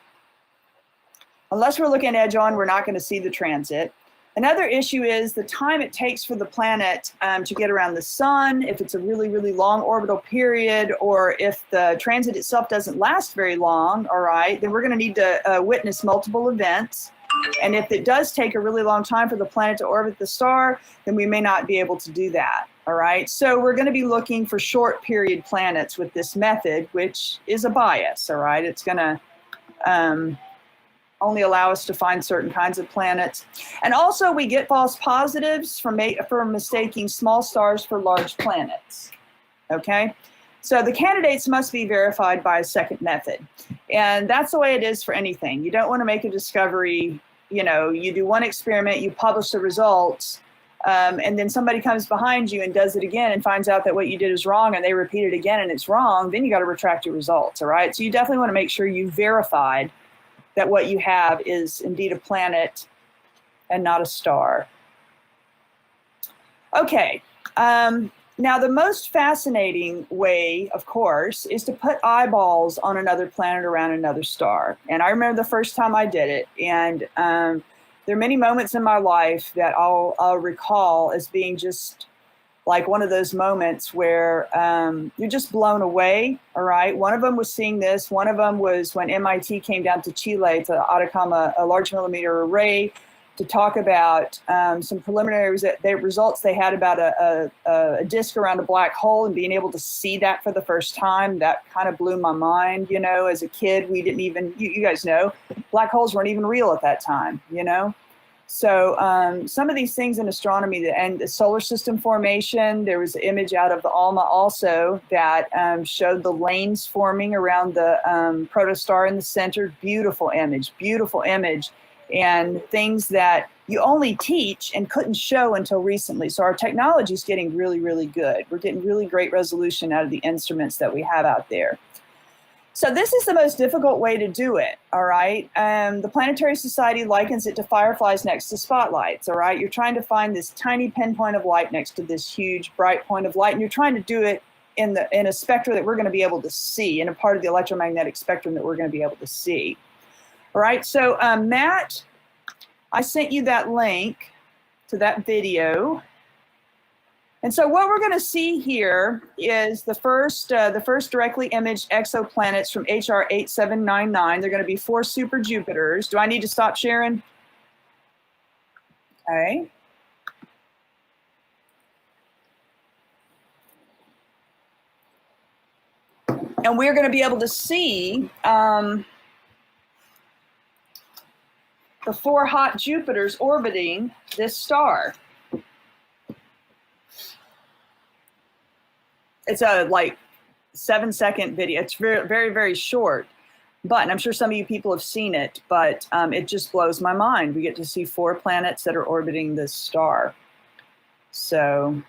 we're looking edge on, we're not going to see the transit. Another issue is the time it takes for the planet to get around the sun, if it's a really, really long orbital period, or if the transit itself doesn't last very long, all right, then we're going to need to witness multiple events. And if it does take a really long time for the planet to orbit the star, then we may not be able to do that, all right? So we're going to be looking for short period planets with this method, which is a bias, all right? It's going to only allow us to find certain kinds of planets. And also we get false positives for mistaking small stars for large planets, okay? So the candidates must be verified by a second method. And that's the way it is for anything. You don't want to make a discovery, you do one experiment, you publish the results, and then somebody comes behind you and does it again and finds out that what you did is wrong and they repeat it again and it's wrong, then you got to retract your results, all right? So you definitely want to make sure you verified that what you have is indeed a planet and not a star. Okay, now the most fascinating way, of course, is to put eyeballs on another planet around another star. And I remember the first time I did it, and there are many moments in my life that I'll recall as being just like one of those moments where you're just blown away, all right? One of them was seeing this. One of them was when MIT came down to Chile to Atacama, a large millimeter array to talk about some preliminary results they had about a disk around a black hole and being able to see that for the first time. That kind of blew my mind. You know, as a kid, we didn't even, you guys know, black holes weren't even real at that time, you know? So some of these things in astronomy and the solar system formation, there was an image out of the ALMA also that showed the lanes forming around the protostar in the center. Beautiful image, and things that you only teach and couldn't show until recently. So our technology is getting really, really good. We're getting really great resolution out of the instruments that we have out there. So this is the most difficult way to do it, all right? The Planetary Society likens it to fireflies next to spotlights, all right? You're trying to find this tiny pinpoint of light next to this huge bright point of light, and you're trying to do it in a spectrum that we're going to be able to see, in a part of the electromagnetic spectrum that we're going to be able to see. All right, so Matt, I sent you that link to that video. And so what we're going to see here is the first directly imaged exoplanets from HR 8799. They're going to be 4 super Jupiters. Do I need to stop sharing? Okay. And we're going to be able to see the 4 hot Jupiters orbiting this star. It's a like 7-second video. It's very, very, very short, but and I'm sure some of you people have seen it, but it just blows my mind. We get to see 4 planets that are orbiting this star. So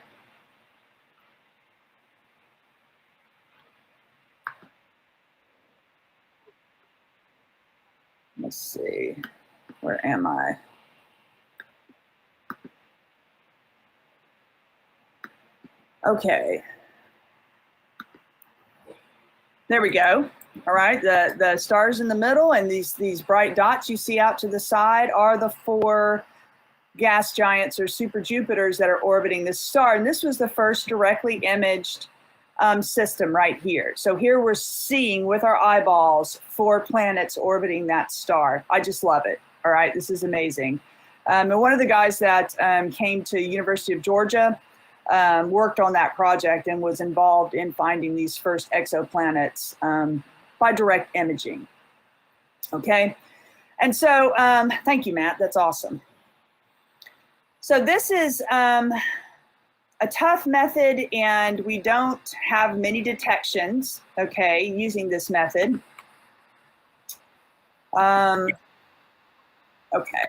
let's see, where am I? Okay. There we go. All right, the stars in the middle and these bright dots you see out to the side are the 4 gas giants or super Jupiters that are orbiting this star. And this was the first directly imaged system right here. So here we're seeing with our eyeballs 4 planets orbiting that star. I just love it. All right, this is amazing. And one of the guys that came to University of Georgia worked on that project and was involved in finding these first exoplanets by direct imaging. Okay, and so thank you, Matt. That's awesome. So this is a tough method, and we don't have many detections, okay, using this method. Okay.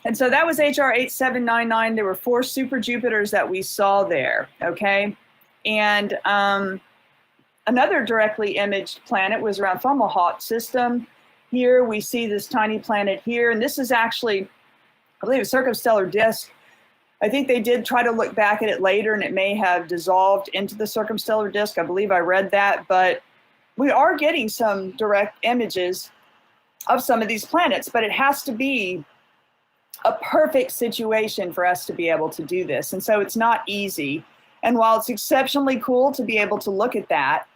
And so that was HR 8799. There were 4 super Jupiters that we saw there, okay? And another directly imaged planet was around Fomalhaut system. Here we see this tiny planet here, and this is actually, I believe, a circumstellar disk. I think they did try to look back at it later, and it may have dissolved into the circumstellar disk. I believe I read that, but we are getting some direct images of some of these planets, but it has to be a perfect situation for us to be able to do this. And so it's not easy. And while it's exceptionally cool to be able to look at that,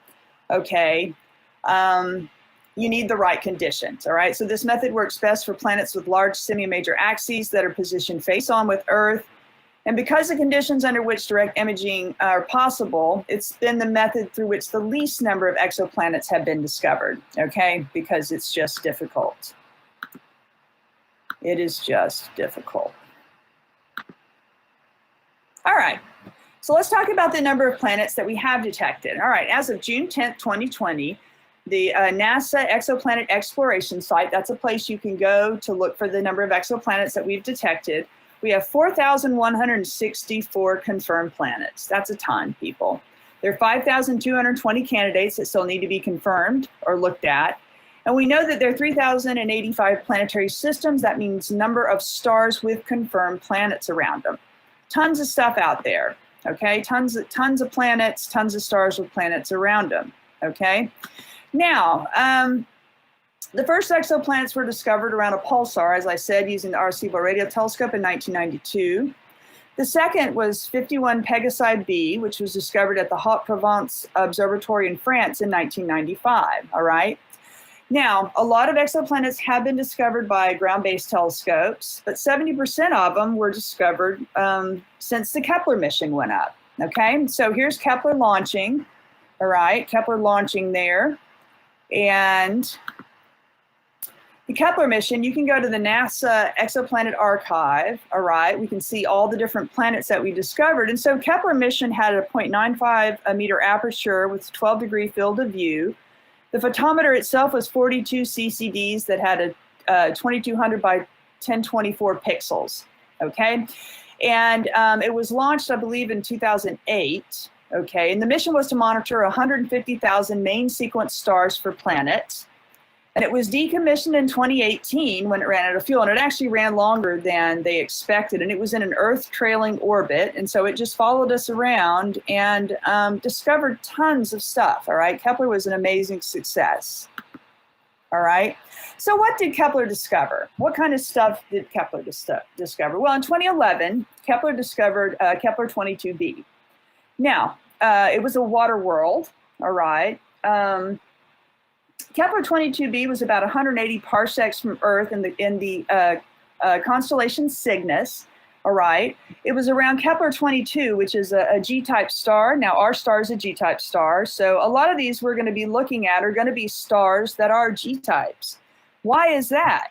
okay, you need the right conditions, all right? So this method works best for planets with large semi-major axes that are positioned face-on with Earth. And because the conditions under which direct imaging are possible, it's been the method through which the least number of exoplanets have been discovered, okay? Because it's just difficult. It is just difficult. All right, so let's talk about the number of planets that we have detected. All right, as of June 10th, 2020, the NASA Exoplanet Exploration Site, that's a place you can go to look for the number of exoplanets that we've detected. We have 4,164 confirmed planets. That's a ton, people. There are 5,220 candidates that still need to be confirmed or looked at. And we know that there are 3,085 planetary systems. That means number of stars with confirmed planets around them. Tons of stuff out there, okay? Tons of planets, tons of stars with planets around them, okay? Now, the first exoplanets were discovered around a pulsar, as I said, using the Arecibo radio telescope in 1992. The second was 51 Pegasi b, which was discovered at the Haute-Provence Observatory in France in 1995, all right? Now, a lot of exoplanets have been discovered by ground-based telescopes, but 70% of them were discovered since the Kepler mission went up, okay? So here's Kepler launching, all right? Kepler launching there. And the Kepler mission, you can go to the NASA Exoplanet Archive, all right? We can see all the different planets that we discovered. And so Kepler mission had a 0.95 meter aperture with 12-degree field of view. The photometer itself was 42 CCDs that had a 2200 by 1024 pixels, okay? And it was launched, I believe, in 2008, okay? And the mission was to monitor 150,000 main sequence stars for planets. And it was decommissioned in 2018 when it ran out of fuel. And it actually ran longer than they expected. And it was in an Earth trailing orbit. And so it just followed us around and discovered tons of stuff. All right. Kepler was an amazing success. All right. So what did Kepler discover? What kind of stuff did Kepler discover? Well, in 2011, Kepler discovered Kepler 22b. Now, it was a water world. All right. Kepler 22b was about 180 parsecs from Earth in the constellation Cygnus, all right? It was around Kepler 22, which is a G-type star. Now, our star is a G-type star, so a lot of these we're going to be looking at are going to be stars that are G-types. Why is that?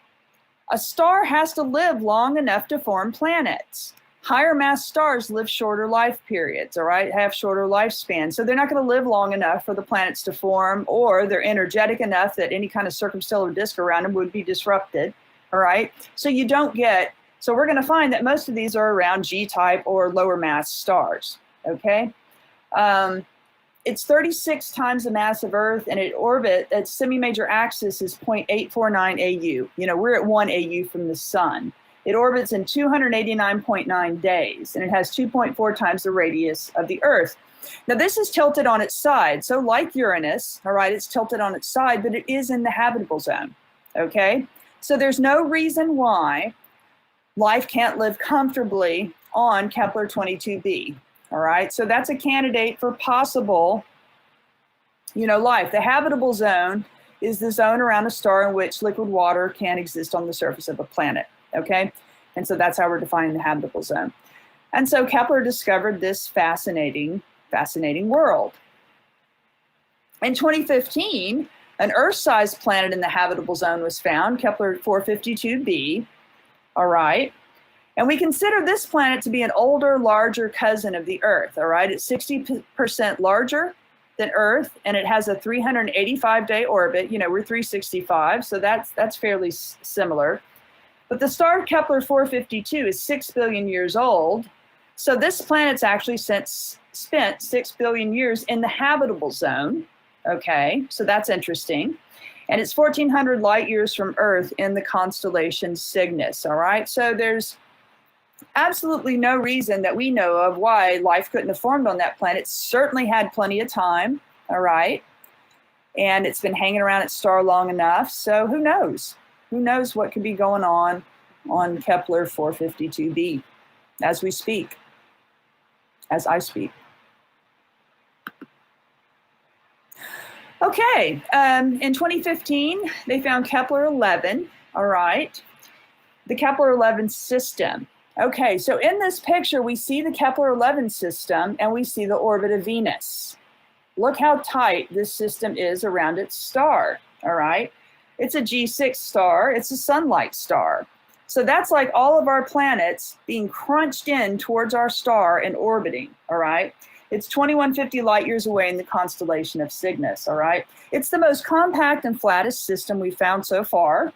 A star has to live long enough to form planets. Higher mass stars live shorter life periods, all right, have shorter lifespans. So they're not going to live long enough for the planets to form, or they're energetic enough that any kind of circumstellar disk around them would be disrupted, all right? So you don't get, so we're going to find that most of these are around G-type or lower mass stars, okay? It's 36 times the mass of Earth, and its orbit, its semi-major axis is 0.849 AU. You know, we're at 1 AU from the sun. It orbits in 289.9 days, and it has 2.4 times the radius of the Earth. Now, this is tilted on its side. So like Uranus, all right, it's tilted on its side, but it is in the habitable zone, okay? So there's no reason why life can't live comfortably on Kepler 22b, all right? So that's a candidate for possible, you know, life. The habitable zone is the zone around a star in which liquid water can exist on the surface of a planet. Okay, and so that's how we're defining the habitable zone. And so Kepler discovered this fascinating world. In 2015, an Earth-sized planet in the habitable zone was found, Kepler 452b, all right? And we consider this planet to be an older, larger cousin of the Earth, all right? It's 60% larger than Earth, and it has a 385-day orbit. You know, we're 365, so that's fairly similar. But the star Kepler 452 is 6 billion years old. So this planet's actually spent 6 billion years in the habitable zone. Okay, so that's interesting. And it's 1,400 light years from Earth in the constellation Cygnus. All right, so there's absolutely no reason that we know of why life couldn't have formed on that planet. It certainly had plenty of time. All right, and it's been hanging around its star long enough. So who knows? Who knows what could be going on Kepler 452b as we speak, as I speak. Okay, in 2015, they found Kepler 11, all right, the Kepler 11 system. Okay, so in this picture, we see the Kepler 11 system and we see the orbit of Venus. Look how tight this system is around its star, all right? It's a G6 star, it's a sunlight star. So that's like all of our planets being crunched in towards our star and orbiting, all right? It's 2150 light years away in the constellation of Cygnus, all right? It's the most compact and flattest system we've found so far,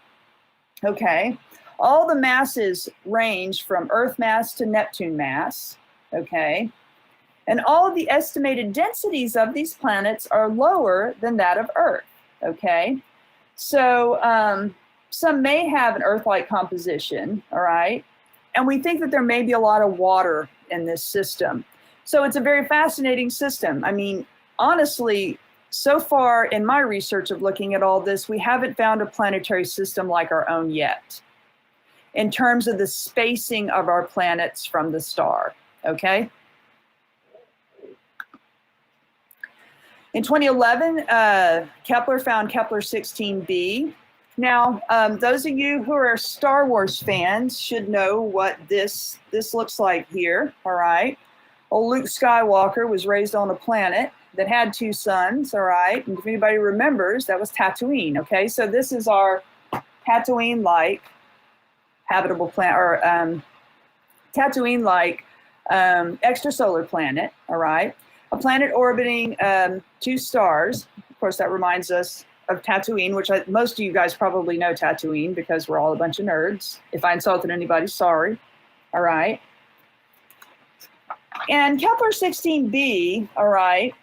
okay? All the masses range from Earth mass to Neptune mass, okay? And all of the estimated densities of these planets are lower than that of Earth, okay? So some may have an Earth-like composition, all right? And we think that there may be a lot of water in this system. So it's a very fascinating system. I mean, honestly, so far in my research of looking at all this, we haven't found a planetary system like our own yet. in terms of the spacing of our planets from the star, okay? In 2011, Kepler found Kepler 16b. Now, those of you who are Star Wars fans should know what this looks like here, all right? Old Luke Skywalker was raised on a planet that had 2 suns, all right? And if anybody remembers, that was Tatooine, okay? So this is our Tatooine-like habitable planet, or Tatooine-like extrasolar planet, all right? A planet orbiting 2 stars. Of course, that reminds us of Tatooine, which most of you guys probably know Tatooine because we're all a bunch of nerds. If I insulted anybody, sorry, all right? And Kepler 16b, all right,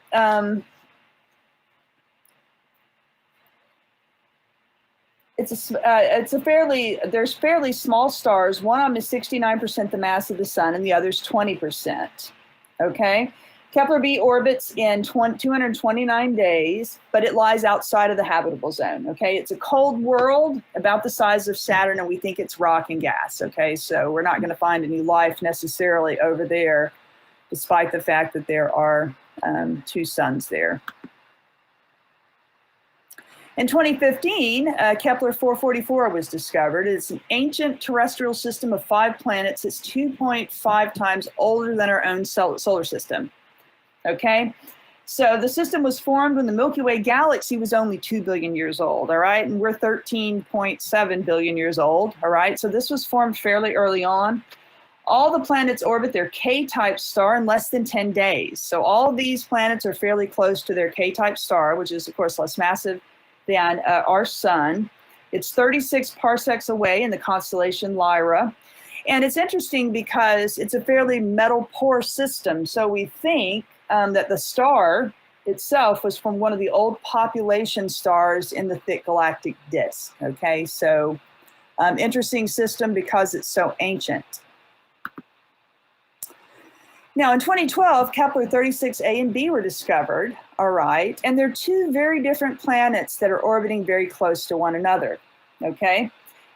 there's fairly small stars. One of them is 69% the mass of the sun and the other's 20%, okay? Kepler B orbits in 229 days, but it lies outside of the habitable zone, okay? It's a cold world about the size of Saturn, and we think it's rock and gas, okay? So we're not gonna find any life necessarily over there, despite the fact that there are 2 suns there. In 2015, Kepler 444 was discovered. It's an ancient terrestrial system of 5 planets. It's 2.5 times older than our own solar system. Okay, so the system was formed when the Milky Way galaxy was only 2 billion years old, all right? And we're 13.7 billion years old, all right? So this was formed fairly early on. All the planets orbit their K-type star in less than 10 days. So all of these planets are fairly close to their K-type star, which is, of course, less massive than our sun. It's 36 parsecs away in the constellation Lyra. And it's interesting because it's a fairly metal-poor system. So we think that the star itself was from one of the old population stars in the thick galactic disk, okay? So interesting system because it's so ancient. Now in 2012, Kepler 36a and b were discovered, all right? And they're 2 very different planets that are orbiting very close to one another, okay?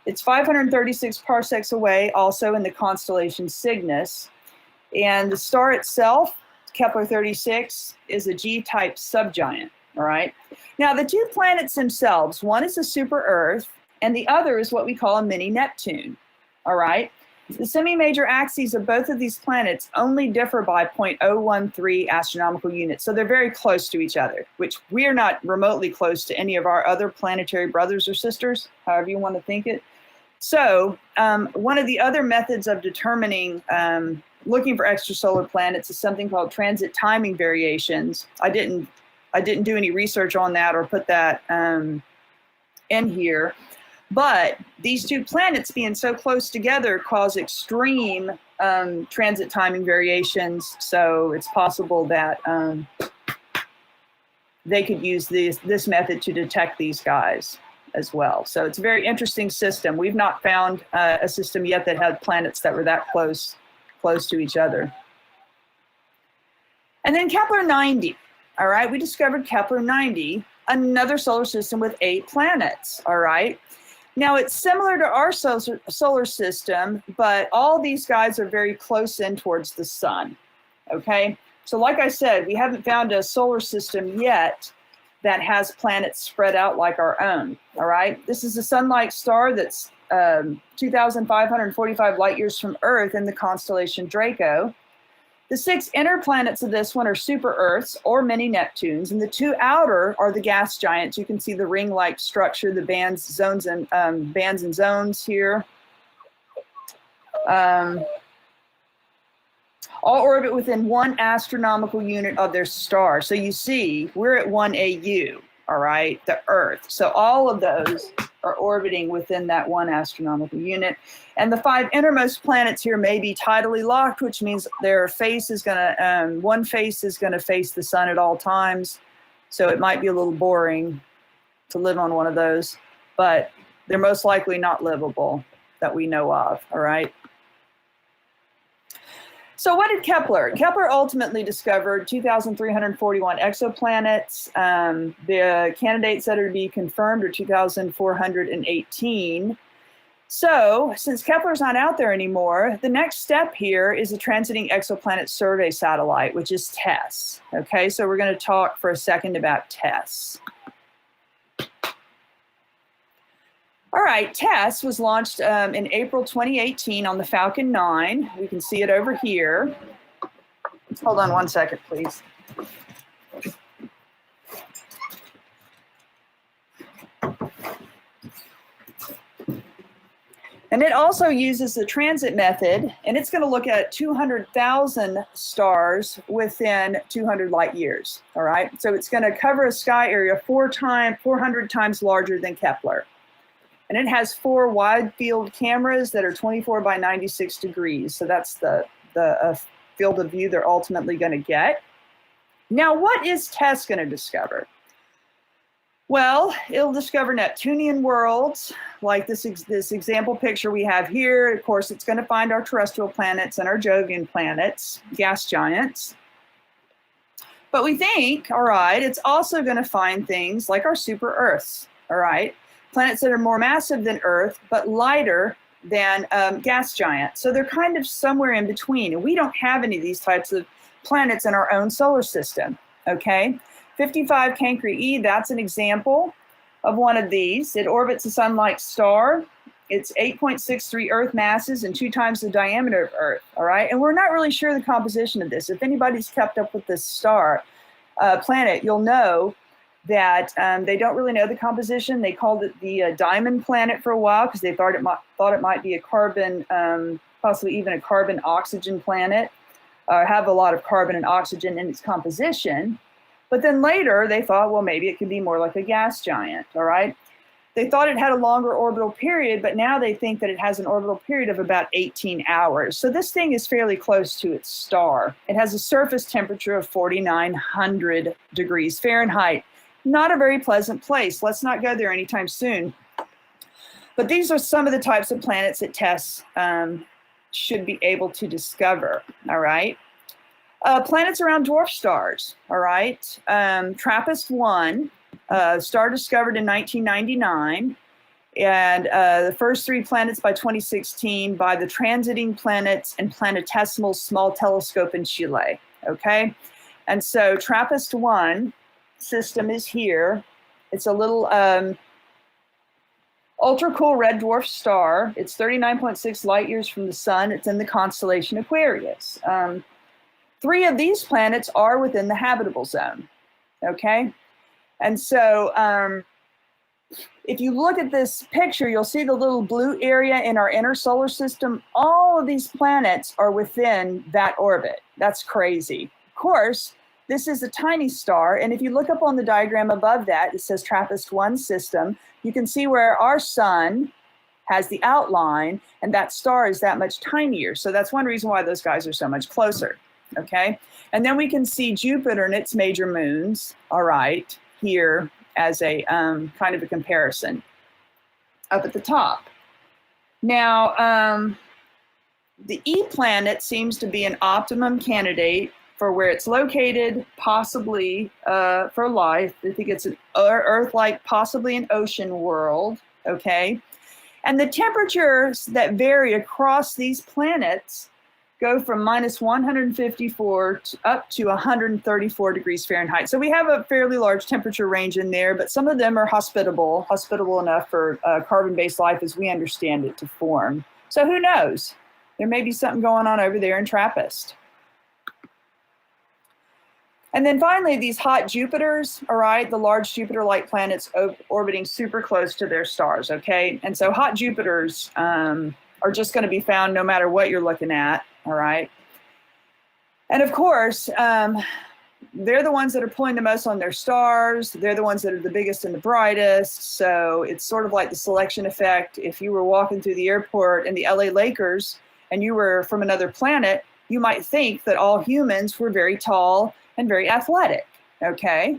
It's 536 parsecs away, also in the constellation Cygnus. And the star itself, Kepler 36, is a G-type subgiant, all right? Now, the 2 planets themselves, one is a super-Earth, and the other is what we call a mini-Neptune, all right? The semi-major axes of both of these planets only differ by 0.013 astronomical units, so they're very close to each other, which we're not remotely close to any of our other planetary brothers or sisters, however you want to think it. So one of the other methods of determining looking for extrasolar planets is something called transit timing variations. I didn't do any research on that or put that in here, but these 2 planets being so close together cause extreme transit timing variations. So it's possible that they could use this method to detect these guys as well. So it's a very interesting system. We've not found a system yet that had planets that were that close to each other. And then Kepler 90, all right? We discovered Kepler 90, another solar system with 8 planets, all right? Now it's similar to our solar system, but all these guys are very close in towards the sun, okay? So like I said, we haven't found a solar system yet that has planets spread out like our own, all right? This is a sun-like star that's 2,545 light years from Earth in the constellation Draco. The 6 inner planets of this one are super-Earths or mini-Neptunes, and the 2 outer are the gas giants. You can see the ring-like structure, the bands, zones, and bands and zones here. All orbit within 1 astronomical unit of their star. So you see, we're at 1 AU, all right, the Earth. So all of those are orbiting within that 1 astronomical unit. And the 5 innermost planets here may be tidally locked, which means their face is gonna, one face is gonna face the sun at all times. So it might be a little boring to live on one of those, but they're most likely not livable that we know of, all right? So what did Kepler? Kepler ultimately discovered 2,341 exoplanets. The candidates that are to be confirmed are 2,418. So since Kepler's not out there anymore, the next step here is the Transiting Exoplanet Survey Satellite, which is TESS. Okay, so we're going to talk for a second about TESS. All right, TESS was launched in April 2018 on the Falcon 9. We can see it over here. Hold on one second, please. And it also uses the transit method, and it's going to look at 200,000 stars within 200 light years. All right, so it's going to cover a sky area 400 times larger than Kepler. And it has 4 wide field cameras that are 24 by 96 degrees. So that's the field of view they're ultimately going to get. Now, what is TESS going to discover? Well, it'll discover Neptunian worlds, like this example picture we have here. Of course, it's going to find our terrestrial planets and our Jovian planets, gas giants. But we think, all right, it's also going to find things like our super Earths, all right? Planets that are more massive than Earth, but lighter than gas giants. So they're kind of somewhere in between. And we don't have any of these types of planets in our own solar system, okay? 55 Cancri E, that's an example of one of these. It orbits a sun-like star. It's 8.63 Earth masses and 2 times the diameter of Earth, all right? And we're not really sure the composition of this. If anybody's kept up with this star planet, you'll know that they don't really know the composition. They called it the diamond planet for a while because they thought it might be a carbon, possibly even a carbon-oxygen planet, have a lot of carbon and oxygen in its composition. But then later they thought, well, maybe it could be more like a gas giant, all right? They thought it had a longer orbital period, but now they think that it has an orbital period of about 18 hours. So this thing is fairly close to its star. It has a surface temperature of 4,900 degrees Fahrenheit. Not a very pleasant place. Let's not go there anytime soon. But these are some of the types of planets that TESS should be able to discover, all right? Planets around dwarf stars, all right? TRAPPIST-1, star discovered in 1999, and the first 3 planets by 2016 by the Transiting Planets and Planetesimal Small Telescope in Chile, okay? And so TRAPPIST-1 system is here. It's a little ultra cool red dwarf star. It's 39.6 light years from the sun. It's in the constellation Aquarius. 3 of these planets are within the habitable zone, okay? And so if you look at this picture, you'll see the little blue area in our inner solar system. All of these planets are within that orbit. That's crazy. Of course, this is a tiny star, and if you look up on the diagram above that, it says TRAPPIST-1 system. You can see where our sun has the outline, and that star is that much tinier. So that's one reason why those guys are so much closer, okay? And then we can see Jupiter and its major moons, all right, here as a kind of a comparison up at the top. Now, the E planet seems to be an optimum candidate for where it's located, possibly for life. I think it's an Earth-like, possibly an ocean world, okay? And the temperatures that vary across these planets go from minus 154 up to 134 degrees Fahrenheit. So we have a fairly large temperature range in there, but some of them are hospitable enough for carbon-based life as we understand it to form. So who knows? There may be something going on over there in TRAPPIST. And then finally, these hot Jupiters, all right, the large Jupiter-like planets orbiting super close to their stars, okay? And so hot Jupiters are just going to be found no matter what you're looking at, all right? And of course, they're the ones that are pulling the most on their stars. They're the ones that are the biggest and the brightest. So it's sort of like the selection effect. If you were walking through the airport and the LA Lakers and you were from another planet, you might think that all humans were very tall and very athletic, okay?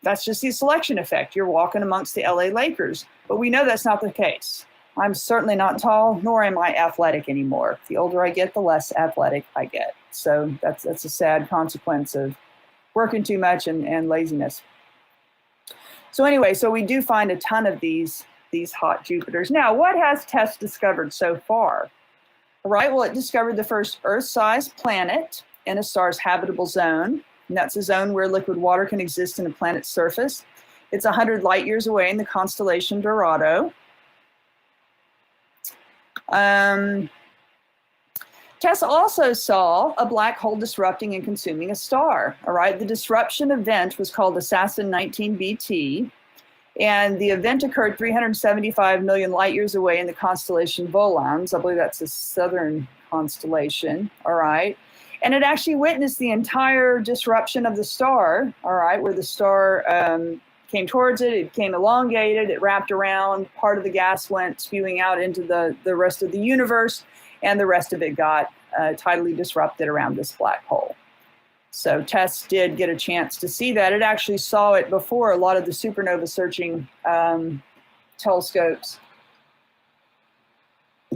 That's just the selection effect. You're walking amongst the LA Lakers, but we know that's not the case. I'm certainly not tall, nor am I athletic anymore. The older I get, the less athletic I get. So that's a sad consequence of working too much and laziness. So anyway, so we do find a ton of these these hot Jupiters. Now, what has TESS discovered so far? All right, well, it discovered the first Earth-sized planet in a star's habitable zone. And that's a zone where liquid water can exist in a planet's surface. It's 100 light years away in the constellation Dorado. TESS also saw a black hole disrupting and consuming a star. All right, the disruption event was called Assassin 19BT, and the event occurred 375 million light years away in the constellation Volans. I believe that's a southern constellation. All right, and it actually witnessed the entire disruption of the star. All right, where the star came towards it, it became elongated, it wrapped around, part of the gas went spewing out into the rest of the universe, and the rest of it got tidally disrupted around this black hole. So TESS did get a chance to see that. It actually saw it before a lot of the supernova searching telescopes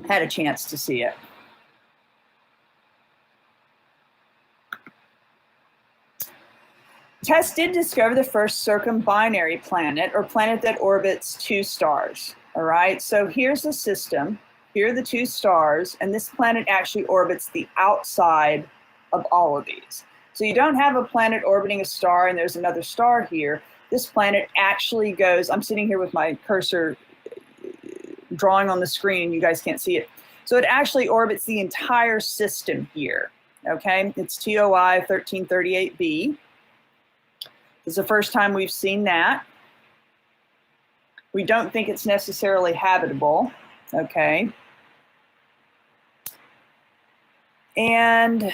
had a chance to see it. TESS did discover the first circumbinary planet, or planet that orbits two stars. All right, so here's the system. Here are the two stars, and this planet actually orbits the outside of all of these. So you don't have a planet orbiting a star and there's another star here. This planet actually goes, I'm sitting here with my cursor drawing on the screen, you guys can't see it. So it actually orbits the entire system here, okay? It's TOI 1338b. It's the first time we've seen that. We don't think it's necessarily habitable, okay? And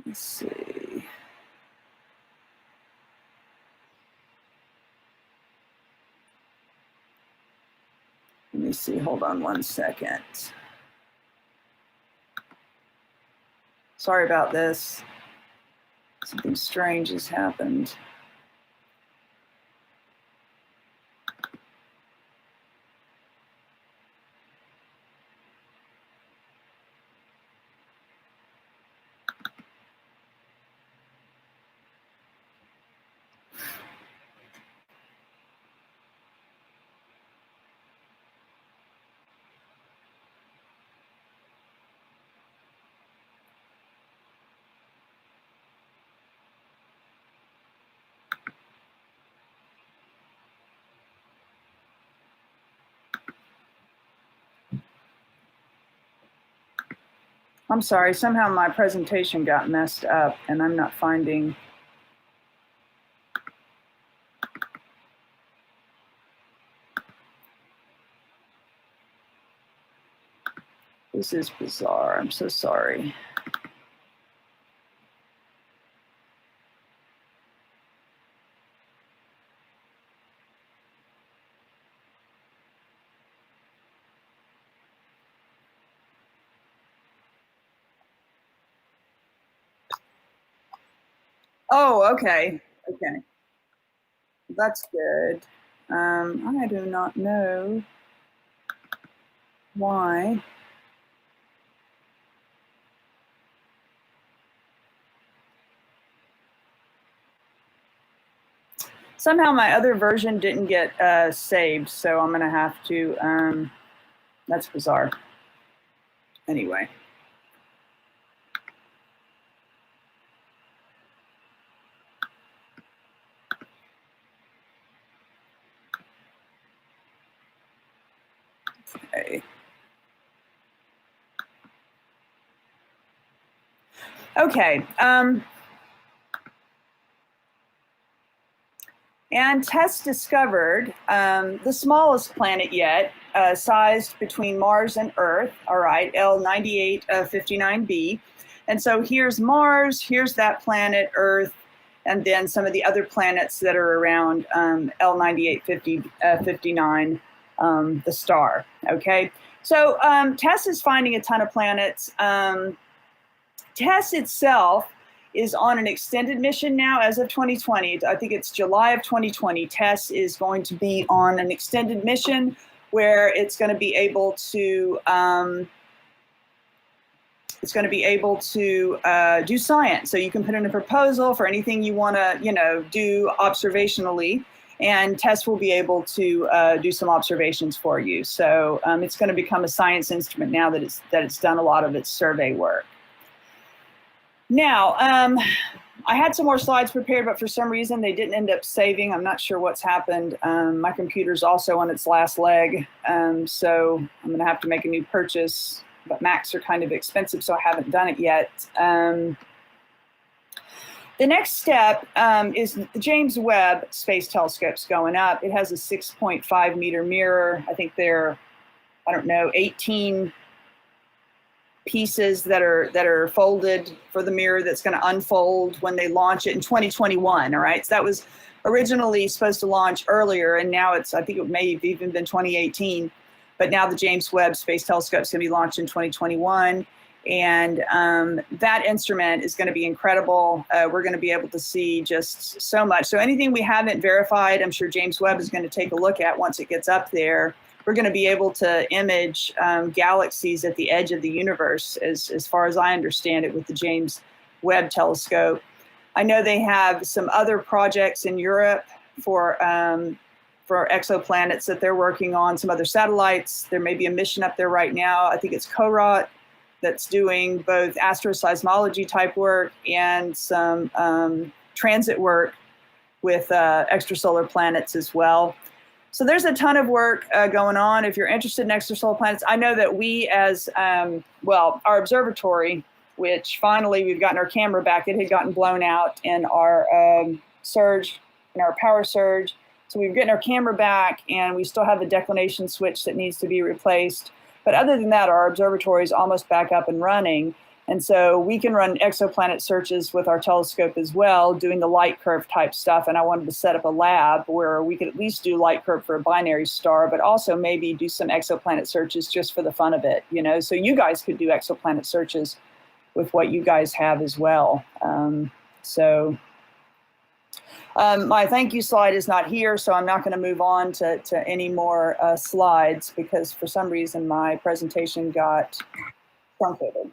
let's see. Let me see, hold on one second. Sorry about this. Something strange has happened. I'm sorry, somehow my presentation got messed up and I'm not finding. This is bizarre, I'm so sorry. Oh, okay, okay. That's good. I do not know why. Somehow my other version didn't get saved, so I'm gonna have to, that's bizarre. Anyway. Okay. Okay. And TESS discovered the smallest planet yet, sized between Mars and Earth, all right, L9859b. And so here's Mars, here's that planet, Earth, and then some of the other planets that are around L9859, the star, okay? So TESS is finding a ton of planets. TESS itself is on an extended mission now as of 2020. I think it's July of 2020. TESS is going to be on an extended mission where it's going to be able to do science. So you can put in a proposal for anything you want to, do observationally, and Tess will be able to do some observations for you. So it's going to become a science instrument now that it's done a lot of its survey work. Now, I had some more slides prepared, but for some reason they didn't end up saving. I'm not sure what's happened. My computer's also on its last leg, so I'm going to have to make a new purchase. But Macs are kind of expensive, so I haven't done it yet. The next step is the James Webb Space Telescope's going up. It has a 6.5 meter mirror. I think there are, 18 pieces that are folded for the mirror that's going to unfold when they launch it in 2021. All right, so that was originally supposed to launch earlier, and now I think it may have even been 2018. But now the James Webb Space Telescope is going to be launched in 2021. And that instrument is going to be incredible. We're going to be able to see just so much. So anything we haven't verified, I'm sure James Webb is going to take a look at once it gets up there. We're going to be able to image galaxies at the edge of the universe, as far as I understand it, with the James Webb Telescope. I know they have some other projects in Europe for exoplanets that they're working on, some other satellites. There may be a mission up there right now. I think it's COROT that's doing both astroseismology type work and some transit work with extrasolar planets as well. So there's a ton of work going on. If you're interested in extrasolar planets, I know that we as, our observatory, which finally we've gotten our camera back, it had gotten blown out in our power surge. So we've gotten our camera back and we still have a declination switch that needs to be replaced. But other than that, our observatory is almost back up and running. And so we can run exoplanet searches with our telescope as well, doing the light curve type stuff. And I wanted to set up a lab where we could at least do light curve for a binary star, but also maybe do some exoplanet searches just for the fun of it, so you guys could do exoplanet searches with what you guys have as well. My thank you slide is not here, so I'm not going to move on to any more slides because for some reason my presentation got truncated.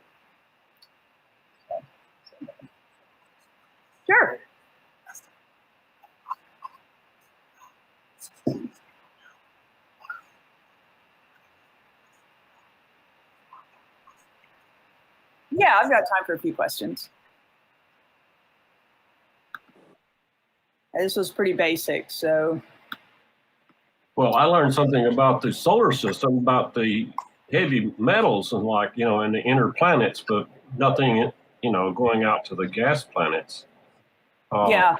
Sure. Yeah, I've got time for a few questions. This was pretty basic, so. Well, I learned something about the solar system, about the heavy metals and in the inner planets, but nothing, going out to the gas planets. Yeah.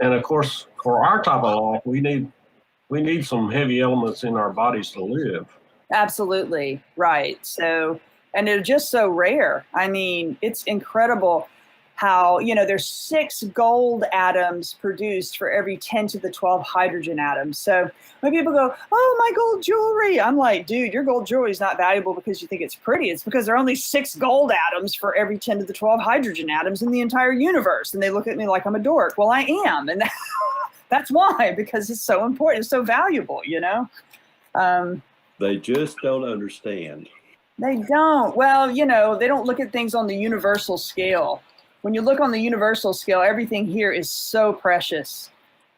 And of course, for our type of life, we need some heavy elements in our bodies to live. Absolutely, right. So, and they're just so rare. I mean, it's incredible how, there's 6 gold atoms produced for every 10 to the 12 hydrogen atoms. So when people go, oh, my gold jewelry, I'm like, dude, your gold jewelry is not valuable because you think it's pretty. It's because there are only 6 gold atoms for every 10 to the 12 hydrogen atoms in the entire universe. And they look at me like I'm a dork. Well, I am. And that's why, because it's so important. It's so valuable, They just don't understand. They don't. Well, they don't look at things on the universal scale. When you look on the universal scale, everything here is so precious.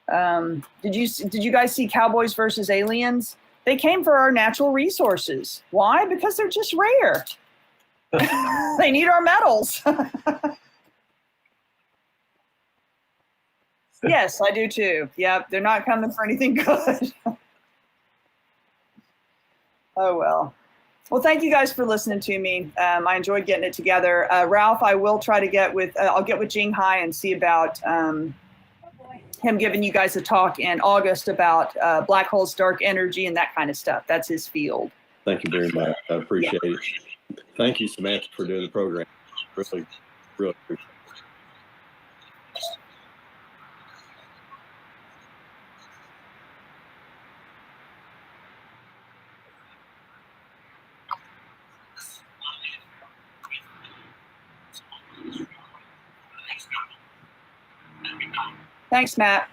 Did you guys see Cowboys versus Aliens? They came for our natural resources. Why? Because they're just rare. They need our metals. Yes, I do too. Yeah, they're not coming for anything good. Oh, well. Well, thank you guys for listening to me. I enjoyed getting it together. Ralph, I will try to get with, I'll get with Jing Hai and see about him giving you guys a talk in August about black holes, dark energy, and that kind of stuff. That's his field. Thank you very much. I appreciate it. Thank you, Samantha, for doing the program. Really, really appreciate it. Thanks, Matt.